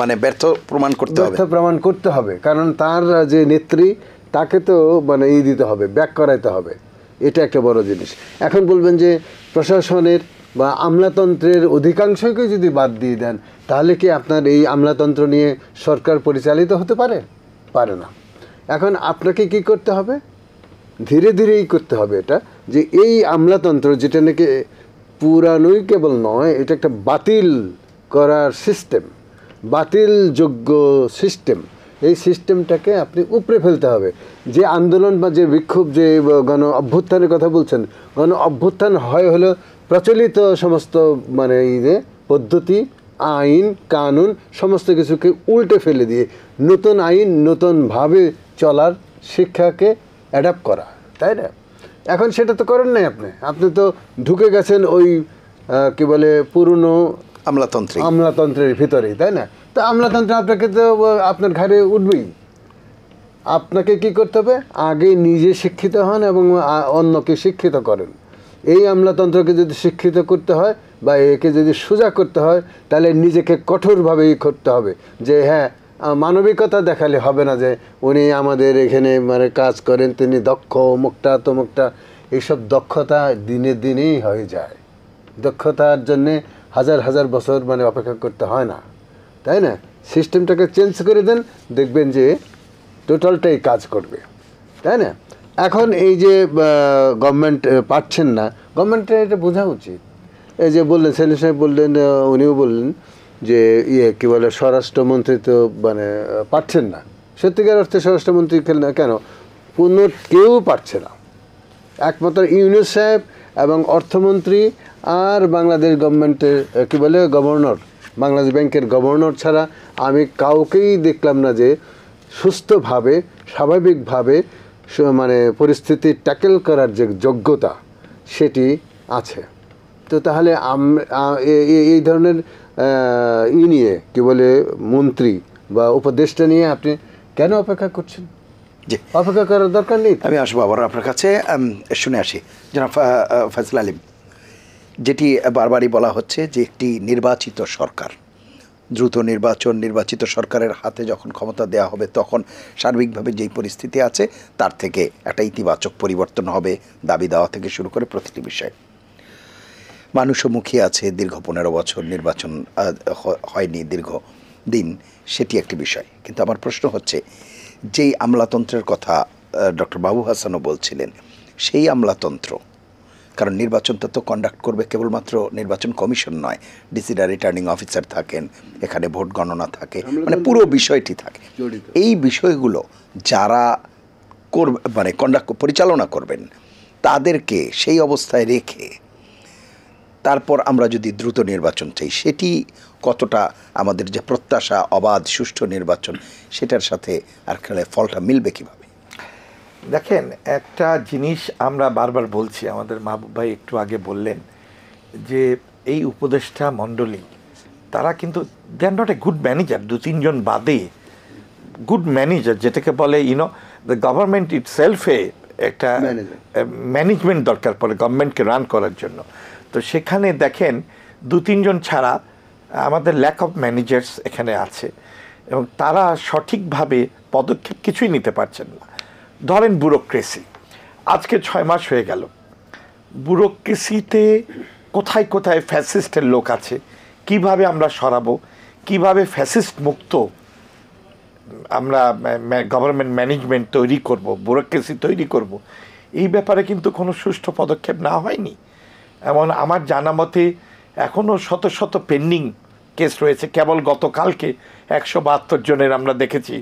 মানে ব্যর্থ প্রমাণ করতে হবে, ব্যর্থ প্রমাণ করতে হবে। কারণ তার যে নেত্রী, তাকে তো মানে দিতে হবে, ব্যাক করাইতে হবে। এটা একটা বড় জিনিস। এখন বলবেন যে প্রশাসনের বা আমলাতন্ত্রের অধিকাংশকে যদি বাদ দিয়ে দেন, তাহলে কি আপনার এই আমলাতন্ত্র নিয়ে সরকার পরিচালিত হতে পারে? পারে না। এখন আপনাকে কি করতে হবে? ধীরে ধীরেই করতে হবে এটা, যে এই আমলাতন্ত্র যেটা নাকি পুরানোই কেবল নয়, এটা একটা বাতিল করার সিস্টেম, বাতিলযোগ্য সিস্টেম। এই সিস্টেমটাকে আপনি উপড়ে ফেলতে হবে। যে আন্দোলন বা যে বিক্ষোভ, যে গণ অভ্যুত্থানের কথা বলছেন, গণ অভ্যুত্থান হলো প্রচলিত সমস্ত মানে পদ্ধতি, আইন কানুন সমস্ত কিছুকে উল্টে ফেলে দিয়ে নতুন আইন নতুনভাবে চলার শিক্ষাকে অ্যাডাপ্ট করা, তাই না? এখন সেটা তো করেন নাই আপনি। আপনি তো ঢুকে গেছেন ওই কি বলে পুরনো আমলাতন্ত্রের ভিতরেই, তাই না? তো আমলাতন্ত্র আপনাকে তো আপনার ঘাড়ে উঠবেই। আপনাকে কি করতে হবে? আগে নিজে শিক্ষিত হন এবং অন্যকে শিক্ষিত করেন। এই আমলাতন্ত্রকে যদি শিক্ষিত করতে হয় বা একে যদি সোজা করতে হয়, তাহলে নিজেকে কঠোরভাবেই করতে হবে যে হ্যাঁ, মানবিকতা দেখালে হবে না যে উনি আমাদের এখানে মানে কাজ করেন, তিনি দক্ষ, অমুকটা তমুকটা। এইসব দক্ষতা দিনে দিনেই হয়ে যায়। দক্ষতার জন্যে হাজার হাজার বছর মানে অপেক্ষা করতে হয় না, তাই না? সিস্টেমটাকে চেঞ্জ করে দেন, দেখবেন যে টোটালটাই কাজ করবে, তাই না? এখন এই যে গভর্নমেন্ট পারছেন না, গভর্নমেন্টের এটা বোঝা উচিত। এই যে বললেন সেলিম সাহেব বললেন, উনিও বললেন যে কী বলে স্বরাষ্ট্রমন্ত্রী তো মানে পারছেন না। সত্যিকার অর্থে স্বরাষ্ট্রমন্ত্রী কেন কেউ পারছে না। একমাত্র ইউনূস সাহেব এবং অর্থমন্ত্রী আর বাংলাদেশ গভর্নমেন্টের কী বলে গভর্নর, বাংলাদেশ ব্যাংকের গভর্নর ছাড়া আমি কাউকেই দেখলাম না যে সুস্থভাবে স্বাভাবিকভাবে মানে পরিস্থিতি ট্যাকেল করার যে যোগ্যতা সেটি আছে। তো তাহলে এই ধরনের নিয়ে কী বলে মন্ত্রী বা উপদেষ্টা নিয়ে আপনি কেন অপেক্ষা করছেন? জি, অপেক্ষা করার দরকার নেই। আমি আসবো আবার আপনার কাছে। শুনে আসি জনাব ফয়সাল আলিম, যেটি বারবারই বলা হচ্ছে যে একটি নির্বাচিত সরকার, দ্রুত নির্বাচিত সরকারের হাতে যখন ক্ষমতা দেওয়া হবে, তখন সার্বিকভাবে যেই পরিস্থিতি আছে তার থেকে একটা ইতিবাচক পরিবর্তন হবে, দাবি দেওয়া থেকে শুরু করে প্রতিটি বিষয়। মানুষও মুখিয়ে আছে, দীর্ঘ 15 বছর নির্বাচন হয়নি, দীর্ঘ দিন, সেটি একটি বিষয়। কিন্তু আমার প্রশ্ন হচ্ছে, যেই আমলাতন্ত্রের কথা ডক্টর বাবু হাসানও বলছিলেন, সেই আমলাতন্ত্র, কারণ নির্বাচনটা তো কন্ডাক্ট করবে কেবলমাত্র নির্বাচন কমিশন নয়, ডিসিরা রিটার্নিং অফিসার থাকেন, এখানে ভোট গণনা থাকে, মানে পুরো বিষয়টি থাকে। এই বিষয়গুলো যারা মানে পরিচালনা করবেন, তাদেরকে সেই অবস্থায় রেখে তারপর আমরা যদি দ্রুত নির্বাচন চাই, সেটি কতটা আমাদের যে প্রত্যাশা অবাধ সুষ্ঠু নির্বাচন, সেটার সাথে আর ফলটা মিলবে কীভাবে? দেখেন, একটা জিনিস আমরা বারবার বলছি, আমাদের মাহবুব ভাই একটু আগে বললেন যে এই উপদেষ্টা মণ্ডলী তারা কিন্তু they are not a good manager. 2-3 জন বাদে গুড ম্যানেজার যেটাকে বলে, দ্য গভর্নমেন্ট ইটসেলফে একটা ম্যানেজমেন্ট দরকার পড়ে গভর্নমেন্টকে রান করার জন্য। তো সেখানে দেখেন 2-3 জন ছাড়া আমাদের ল্যাক অফ ম্যানেজার্স এখানে আছে এবং তারা সঠিকভাবে পদক্ষেপ কিছুই নিতে পারছেন না। ধরেন ব্যুরোক্রেসি, আজকে 6 মাস হয়ে গেল, ব্যুরোক্রেসিতে কোথায় কোথায় ফ্যাসিস্টের লোক আছে, কিভাবে আমরা সরাবো, কিভাবে ফ্যাসিস্ট মুক্ত আমরা গভর্নমেন্ট ম্যানেজমেন্ট তৈরি করব, ব্যুরোক্রেসি তৈরি করব, এই ব্যাপারে কিন্তু কোনো সুষ্ঠু পদক্ষেপ না হয়নি। এমন আমার জানা মতে এখনও শত শত পেন্ডিং কেস রয়েছে। কেবল গতকালকে 172 জনের আমরা দেখেছি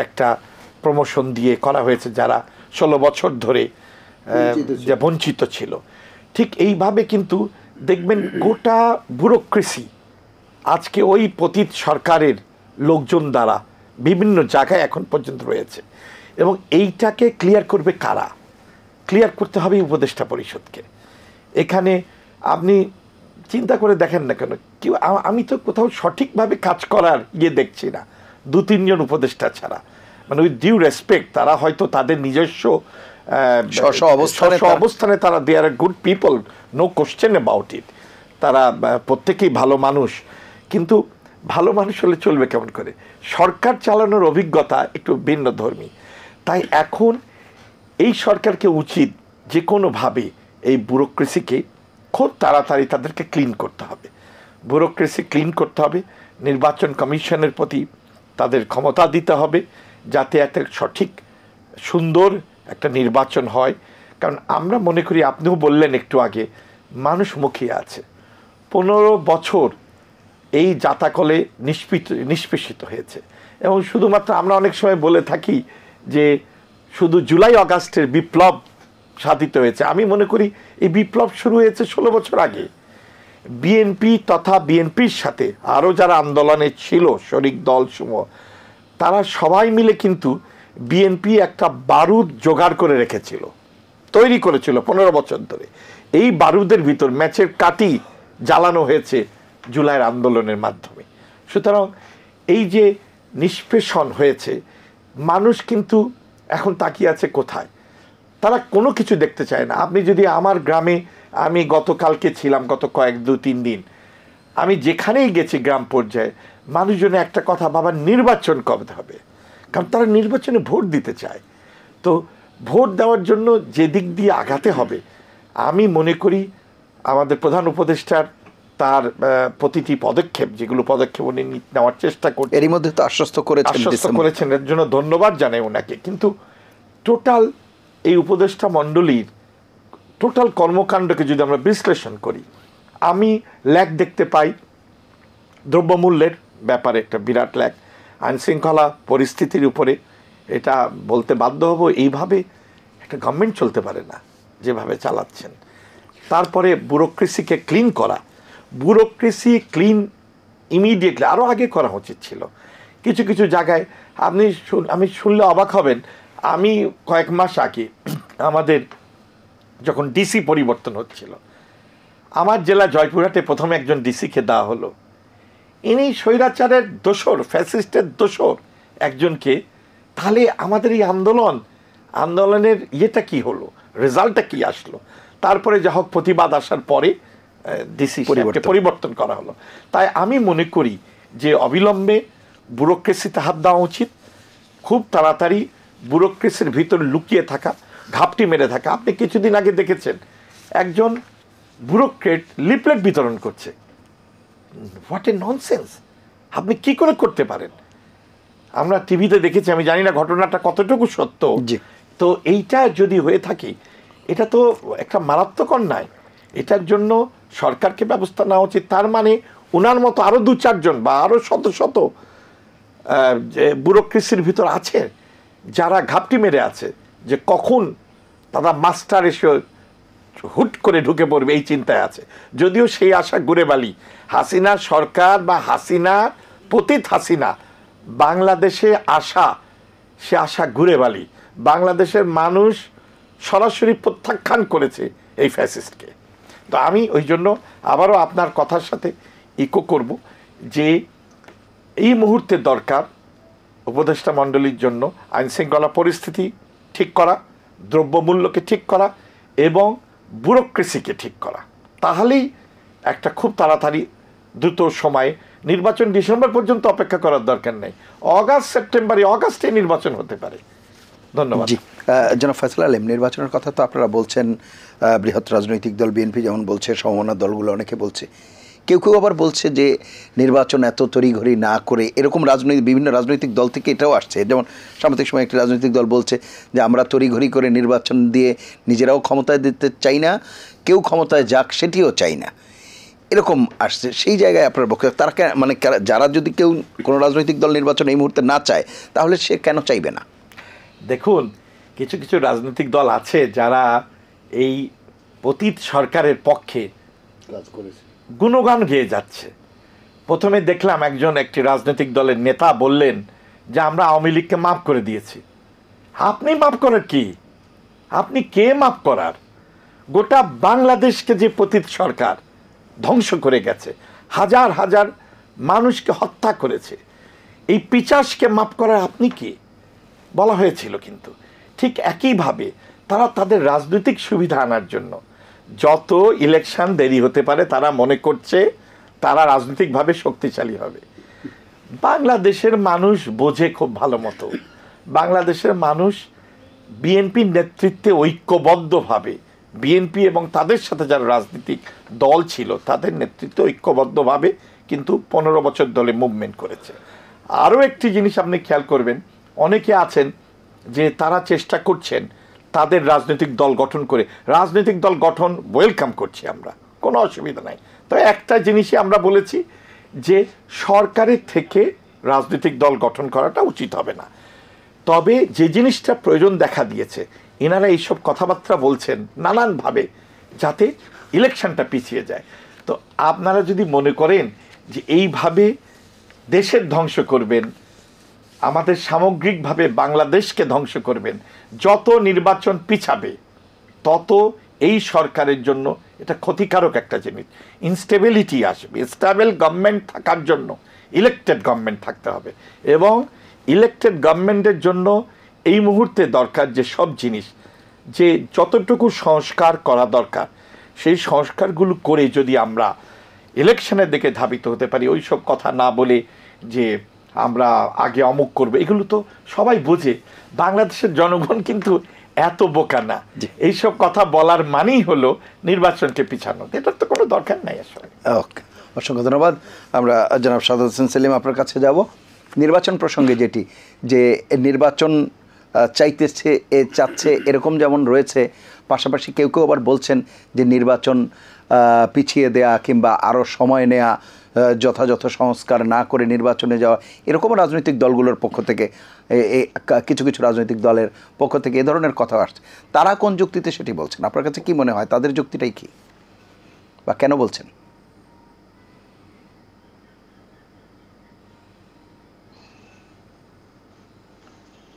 একটা প্রমোশন দিয়ে করা হয়েছে যারা 16 বছর ধরে যে বঞ্চিত ছিল। ঠিক এইভাবে কিন্তু দেখবেন গোটা ব্যুরোক্রেসি আজকে ওই পতিত সরকারের লোকজন দ্বারা বিভিন্ন জায়গায় এখন পর্যন্ত রয়েছে এবং এইটাকে ক্লিয়ার করবে কারা? ক্লিয়ার করতে হবে উপদেষ্টা পরিষদকে। এখানে আপনি চিন্তা করে দেখেন না কেন, কেউ আমি তো কোথাও সঠিকভাবে কাজ করার দেখছি না 2-3 জন উপদেষ্টা ছাড়া। মানে উইথ ডিউ রেসপেক্ট, তারা হয়তো তাদের নিজস্ব অবস্থানে তারা they are good people, no question about it, তারা প্রত্যেকেই ভালো মানুষ, কিন্তু ভালো মানুষ হলে চলবে কেমন করে? সরকার চালানোর অভিজ্ঞতা একটু ভিন্ন ধর্মী। তাই এখন এই সরকারকে উচিত যে কোনোভাবে এই ব্যুরোক্রেসিকে খুব তাড়াতাড়ি তাদেরকে ক্লিন করতে হবে, ব্যুরোক্রেসি ক্লিন করতে হবে। নির্বাচন কমিশনের প্রতি তাদের ক্ষমতা দিতে হবে যাতে একটা সঠিক সুন্দর একটা নির্বাচন হয়। কারণ আমরা মনে করি, আপনিও বললেন একটু আগে, মানুষ মুখিয়ে আছে। 15 বছর এই জাতাকলে নিষ্পেষিত হয়েছে এবং শুধুমাত্র আমরা অনেক সময় বলে থাকি যে শুধু জুলাই আগস্টের বিপ্লব সাধিত হয়েছে। আমি মনে করি এই বিপ্লব শুরু হয়েছে 16 বছর আগে। বিএনপি তথা বিএনপির সাথে আরও যারা আন্দোলনে ছিল শরিক দলসমূহ, তারা সবাই মিলে কিন্তু বিএনপি একটা বারুদ জোগাড় করে রেখেছিল, তৈরি করেছিল 15 বছর ধরে। এই বারুদের ভিতর ম্যাচের কাটি জ্বালানো হয়েছে জুলাইয়ের আন্দোলনের মাধ্যমে। সুতরাং এই যে নিষ্পেষণ হয়েছে, মানুষ কিন্তু এখন তাকিয়ে আছে কোথায়? তারা কোনো কিছু দেখতে চায় না। আপনি যদি আমার গ্রামে, আমি গতকালকে ছিলাম, গত 2-3 দিন, আমি যেখানেই গেছি গ্রাম পর্যায়ে, মানুষজনে একটা কথা, বাবা নির্বাচন কবে হবে, কারণ তারা নির্বাচনে ভোট দিতে চায়। তো ভোট দেওয়ার জন্য যে দিক দিয়ে আগাতে হবে, আমি মনে করি আমাদের প্রধান উপদেষ্টার তার প্রতিটি পদক্ষেপ, যেগুলো পদক্ষেপ উনি নেওয়ার চেষ্টা করছেন, এরই মধ্যে তো আশ্বস্ত করেছেন, এর জন্য ধন্যবাদ জানাই ওনাকে। কিন্তু টোটাল এই উপদেষ্টা মণ্ডলীর টোটাল কর্মকাণ্ডকে যদি আমরা বিশ্লেষণ করি, আমি ল্যাক দেখতে পাই দ্রব্যমূল্যের ব্যাপারে, একটা বিরাট ল্যাক, আইনশৃঙ্খলা পরিস্থিতির উপরে, এটা বলতে বাধ্য হব, এইভাবে একটা গভর্নমেন্ট চলতে পারে না যেভাবে চালাচ্ছেন। তারপরে ব্যুরোক্রেসিকে ক্লিন করা, ব্যুরোক্রেসি ক্লিন ইমিডিয়েটলি আরও আগে করা উচিত ছিল। কিছু কিছু জায়গায় আমি শুনলে অবাক হবেন, আমি কয়েক মাস আগে আমাদের যখন ডিসি পরিবর্তন হচ্ছিল, আমার জেলা জয়পুরহাটে প্রথমে একজন ডিসিকে দেওয়া হলো। ইনি স্বৈরাচারের দোসর, ফ্যাসিস্টের দোসর একজনকে। তাহলে আমাদের এই আন্দোলনের ইয়েটা কি হলো, রেজাল্টটা কি আসলো? তারপরে যা হোক প্রতিবাদ আসার পরে ডিসি পরিবর্তন করা হলো। তাই আমি মনে করি যে অবিলম্বে ব্যুরোক্রেসিতে হাত দেওয়া উচিত। খুব তাড়াতাড়ি ব্যুরোক্রেসির ভিতর লুকিয়ে থাকা, ঘাপটি মেরে থাকা। আপনি কিছুদিন আগে দেখেছেন একজন ব্যুরোক্রেট লিফলেট বিতরণ করছে। What a nonsense! আপনি কি করে করতে পারেন? আমরা টিভিতে দেখেছি, আমি জানি না ঘটনাটা কতটুকু সত্য। তো এইটা যদি হয়ে থাকে, এটা তো একটা মারাত্মক অন্যায়। এটার জন্য সরকারকে ব্যবস্থা নেওয়া উচিত। তার মানে ওনার মতো আরও 2-4 জন বা আরও শত শত ব্যুরোক্রেসির ভিতর আছে যারা ঘাপটি মেরে আছে, যে কখন তারা মাস্টার এসে হুট করে ঢুকে পড়বে এই চিন্তায় আছে। যদিও সেই আশা ঘুরে বালি, হাসিনা সরকার বা হাসিনা পতিত হাসিনা বাংলাদেশে আসা, সে আশা ঘুরে বালি। বাংলাদেশের মানুষ সরাসরি প্রত্যাখ্যান করেছে এই ফ্যাসিস্টকে। তো আমি ওই জন্য আবারও আপনার কথার সাথে ইকো করব যে এই মুহূর্তে দরকার উপদেষ্টা মণ্ডলীর জন্য আইনশৃঙ্খলা পরিস্থিতি ঠিক করা, দ্রব্যমূল্যকে ঠিক করা এবং ব্যুরোক্রেসিকে ঠিক করা। তাহলেই একটা খুব তাড়াতাড়ি দ্রুত সময়ে নির্বাচন ডিসেম্বর পর্যন্ত অপেক্ষা করার দরকার নেই, অগাস্টে নির্বাচন হতে পারে। ধন্যবাদ। জি, জনাব ফয়সাল আলম, নির্বাচনের কথা তো আপনারা বলছেন, বৃহৎ রাজনৈতিক দল বিএনপি যেমন বলছে, সমমনা দলগুলো অনেকে বলছে, কেউ কেউ আবার বলছে যে নির্বাচন এত তড়িঘড়ি না করে, এরকম বিভিন্ন রাজনৈতিক দল থেকে এটাও আসছে। যেমন সাম্প্রতিক সময় একটি রাজনৈতিক দল বলছে যে আমরা তড়িঘড়ি করে নির্বাচন দিয়ে নিজেরাও ক্ষমতায় দিতে চাই না, কেউ ক্ষমতায় যাক সেটিও চাই না, এরকম আসছে। সেই জায়গায় আপনার বক্তব্য, তারা মানে যারা যদি কেউ কোনো রাজনৈতিক দল নির্বাচন এই মুহূর্তে না চায়, তাহলে সে কেন চাইবে না? দেখুন, কিছু কিছু রাজনৈতিক দল আছে যারা এই অতীত সরকারের পক্ষে কাজ করেছে, গুণগান গেয়ে যাচ্ছে। প্রথমে দেখলাম একটি রাজনৈতিক দলের নেতা বললেন যে আমরা আওয়ামী লীগকে মাফ করে দিয়েছি। আপনি মাফ করার কি? আপনি কে মাফ করার? গোটা বাংলাদেশকে যে পতিত সরকার ধ্বংস করে গেছে, হাজার হাজার মানুষকে হত্যা করেছে, এই পিশাচকে মাফ করার আপনি কে? বলা হয়েছিল। কিন্তু ঠিক একইভাবে তারা তাদের রাজনৈতিক সুবিধা আনার জন্য যত ইলেকশন দেরি হতে পারে তারা মনে করছে তারা রাজনৈতিকভাবে শক্তিশালী হবে। বাংলাদেশের মানুষ বোঝে খুব ভালো মতো, বাংলাদেশের মানুষ বিএনপির নেতৃত্বে ঐক্যবদ্ধভাবে, বিএনপি এবং তাদের সাথে যারা রাজনৈতিক দল ছিল তাদের নেতৃত্বে ঐক্যবদ্ধভাবে কিন্তু 15 বছর দলে মুভমেন্ট করেছে। আরও একটি জিনিস আপনি খেয়াল করবেন, অনেকে আছেন যে তারা চেষ্টা করছেন তাদের রাজনৈতিক দল গঠন করে, রাজনৈতিক দল গঠন ওয়েলকাম করছি আমরা, কোনো অসুবিধা নাই। তো একটা জিনিসই আমরা বলেছি যে সরকারের থেকে রাজনৈতিক দল গঠন করাটা উচিত হবে না। তবে যে জিনিসটা প্রয়োজন দেখা দিয়েছে, এনারা এইসব কথাবার্তা বলছেন নানানভাবে যাতে ইলেকশনটা পিছিয়ে যায়। তো আপনারা যদি মনে করেন যে এইভাবে দেশের ধ্বংস করবেন, আমাদের সামগ্রিকভাবে বাংলাদেশকে ধ্বংস করবেন, যত নির্বাচন পিছাবে তত এই সরকারের জন্য এটা ক্ষতিকারক একটা জিনিস। ইনস্টেবিলিটি আসবে। স্টেবল গভর্নমেন্ট থাকার জন্য ইলেকটেড গভর্নমেন্ট থাকতে হবে, এবং ইলেকটেড গভর্নমেন্টের জন্য এই মুহূর্তে দরকার যে সব জিনিস, যে যতটুকু সংস্কার করা দরকার সেই সংস্কারগুলো করে যদি আমরা ইলেকশনের দিকে ধাবিত হতে পারি, ওই সব কথা না বলে যে আমরা আগে অমুক করবো, এগুলো তো সবাই বোঝে। বাংলাদেশের জনগণ কিন্তু এত বোকা না, এইসব কথা বলার মানেই হলো নির্বাচনকে পিছানো। এটার তো কোনো দরকার নাই আসলে। ওকে, অসংখ্য ধন্যবাদ। আমরা জনাব সাদাত হোসেন সেলিম আপনার কাছে যাব। নির্বাচন প্রসঙ্গে যে নির্বাচন চাচ্ছে এরকম যেমন রয়েছে, পাশাপাশি কেউ কেউ আবার বলছেন যে নির্বাচন পিছিয়ে দেয়া কিংবা আরও সময় নেয়া, যথাযথ সংস্কার না করে নির্বাচনে যাওয়া, এরকম রাজনৈতিক দলগুলোর পক্ষ থেকে, কিছু কিছু রাজনৈতিক দলের পক্ষ থেকে এ ধরনের কথা আসছে। তারা কোন যুক্তিতে সেটি বলছেন? আপনার কাছে কি মনে হয় তাদের যুক্তিটাই কি, বা কেন বলছেন?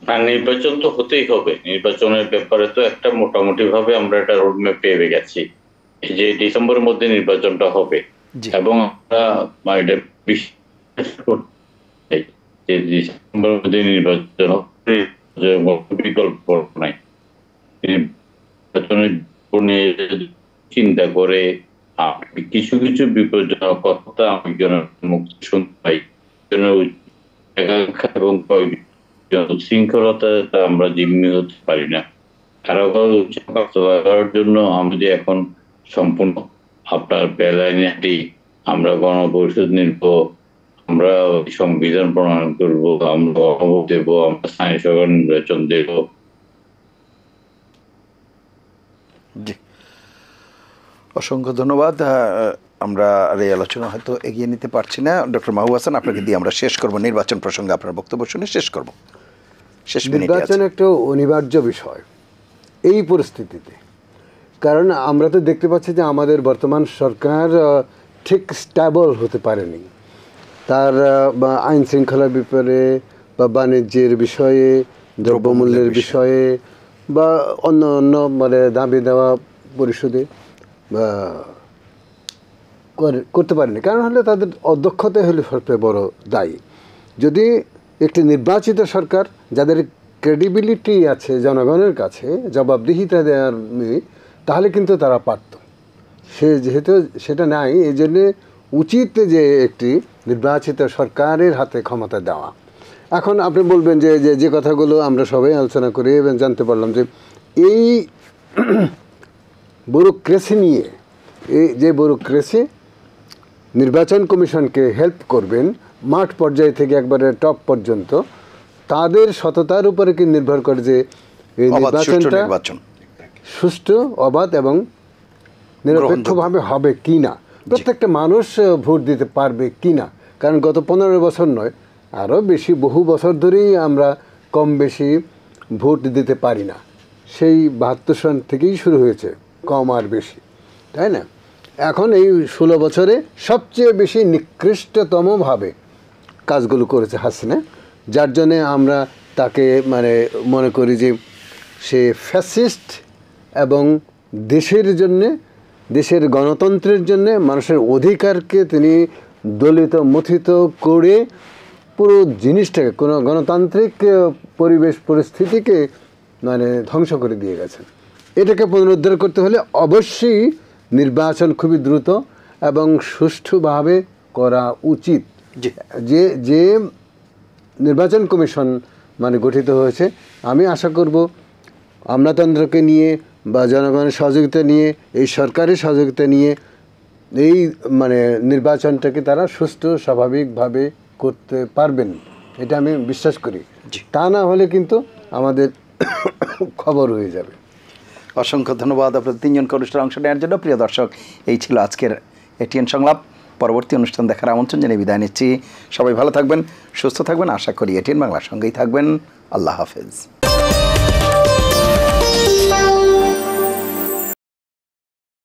না, নির্বাচন তো হতেই হবে। নির্বাচনের ব্যাপারে তো একটা মোটামুটি ভাবে আমরা একটা রোডম্যাপ পেয়ে গেছি যে ডিসেম্বরের মধ্যে নির্বাচনটা হবে, এবং আমরা এটা বিশ্বাস করতে যে ডিসেম্বরের মধ্যে নির্বাচন হবে, বিকল্প নাই। নির্বাচনের চিন্তা করে কিছু কিছু বিপজ্জনক কথা আমি মুক্ত শুনতে পাই, এবং শৃঙ্খলতা আমরা জিম্মি হতে পারি না। কারো জন্য আমাদের এখন সম্পূর্ণ আপনার বেলাইনাটি, আমরা গণপরিষদ নির্ব, আমরা সংবিধান প্রণয়ন করব, আমরা গণভোট দেব, আমরা স্থানীয় সরকার নির্বাচন দেব। জি, অসংখ্য ধন্যবাদ। আমরা আর এই আলোচনা হয়তো এগিয়ে নিতে পারছি না। ডক্টর মাহবুব হাসান, আপনাকে দিয়ে আমরা শেষ করব, নির্বাচন প্রসঙ্গে আপনার বক্তব্য শুনে শেষ করব। নির্বাচন একটা অনিবার্য বিষয় এই পরিস্থিতিতে, কারণ আমরা তো দেখতে পাচ্ছি যে আমাদের বর্তমান সরকার ঠিক স্ট্যাবল হতে পারেনি। তার আইন শৃঙ্খলার ব্যাপারে বা বাণিজ্যের বিষয়ে, দ্রব্যমূল্যের বিষয়ে বা অন্য অন্য দাবি দেওয়া পরিশোধে করতে পারেনি। কারণ হলে তাদের অদক্ষতাই হলে সবচেয়ে বড় দায়ী। যদি একটি নির্বাচিত সরকার, যাদের ক্রেডিবিলিটি আছে জনগণের কাছে, জবাবদিহিতা দেওয়ার নেই, তাহলে কিন্তু তারা পারত। যেহেতু সেটা নাই, এই জন্যে উচিত যে একটি নির্বাচিত সরকারের হাতে ক্ষমতা দেওয়া। এখন আপনি বলবেন যে যে কথাগুলো আমরা সবাই আলোচনা করে এবং জানতে পারলাম যে এই ব্যুরোক্রেসি নিয়ে, এই যে ব্যুরোক্রেসি নির্বাচন কমিশনকে হেল্প করবেন মাঠ পর্যায় থেকে একবারে টপ পর্যন্ত, তাদের সততার উপরে কি নির্ভর করে যে এই নির্বাচনটা সুষ্ঠু, অবাধ এবং নিরপেক্ষভাবে হবে কি না, প্রত্যেকটা মানুষ ভোট দিতে পারবে কি না। কারণ গত 15 বছর নয়, আরও বেশি বহু বছর ধরেই আমরা কম বেশি ভোট দিতে পারি না। সেই 72 সন থেকেই শুরু হয়েছে কম আর বেশি, তাই না? এখন এই 16 বছরে সবচেয়ে বেশি নিকৃষ্টতমভাবে কাজগুলো করেছে হাসিনা, যার জন্যে আমরা তাকে মানে মনে করি যে সে ফ্যাসিস্ট এবং দেশের জন্যে, দেশের গণতন্ত্রের জন্যে, মানুষের অধিকারকে তিনি দলিত মথিত করে পুরো জিনিসটাকে, কোনো গণতান্ত্রিক পরিবেশ পরিস্থিতিকে মানে ধ্বংস করে দিয়ে গেছেন। এটাকে পুনরুদ্ধার করতে হলে অবশ্যই নির্বাচন খুবই দ্রুত এবং সুষ্ঠুভাবে করা উচিত। যে যে নির্বাচন কমিশন মানে গঠিত হয়েছে, আমি আশা করব আমলাতন্ত্রকে নিয়ে বা জনগণের সহযোগিতা নিয়ে, এই সরকারের সহযোগিতা নিয়ে এই মানে নির্বাচনটাকে তারা সুষ্ঠু স্বাভাবিকভাবে করতে পারবেন, এটা আমি বিশ্বাস করি। তা না হলে কিন্তু আমাদের খবর হয়ে যাবে। অসংখ্য ধন্যবাদ আপনাদের তিনজনকে অনুষ্ঠানে অংশ নেওয়ার জন্য। প্রিয় দর্শক, এই ছিল আজকের এটিএন সংলাপ। পরবর্তী অনুষ্ঠান দেখার আমন্ত্রণ জানিয়ে বিদায় নিচ্ছি। সবাই ভালো থাকবেন, সুস্থ থাকবেন, আশা করি এটিএন বাংলার সঙ্গেই থাকবেন। আল্লাহ হাফেজ।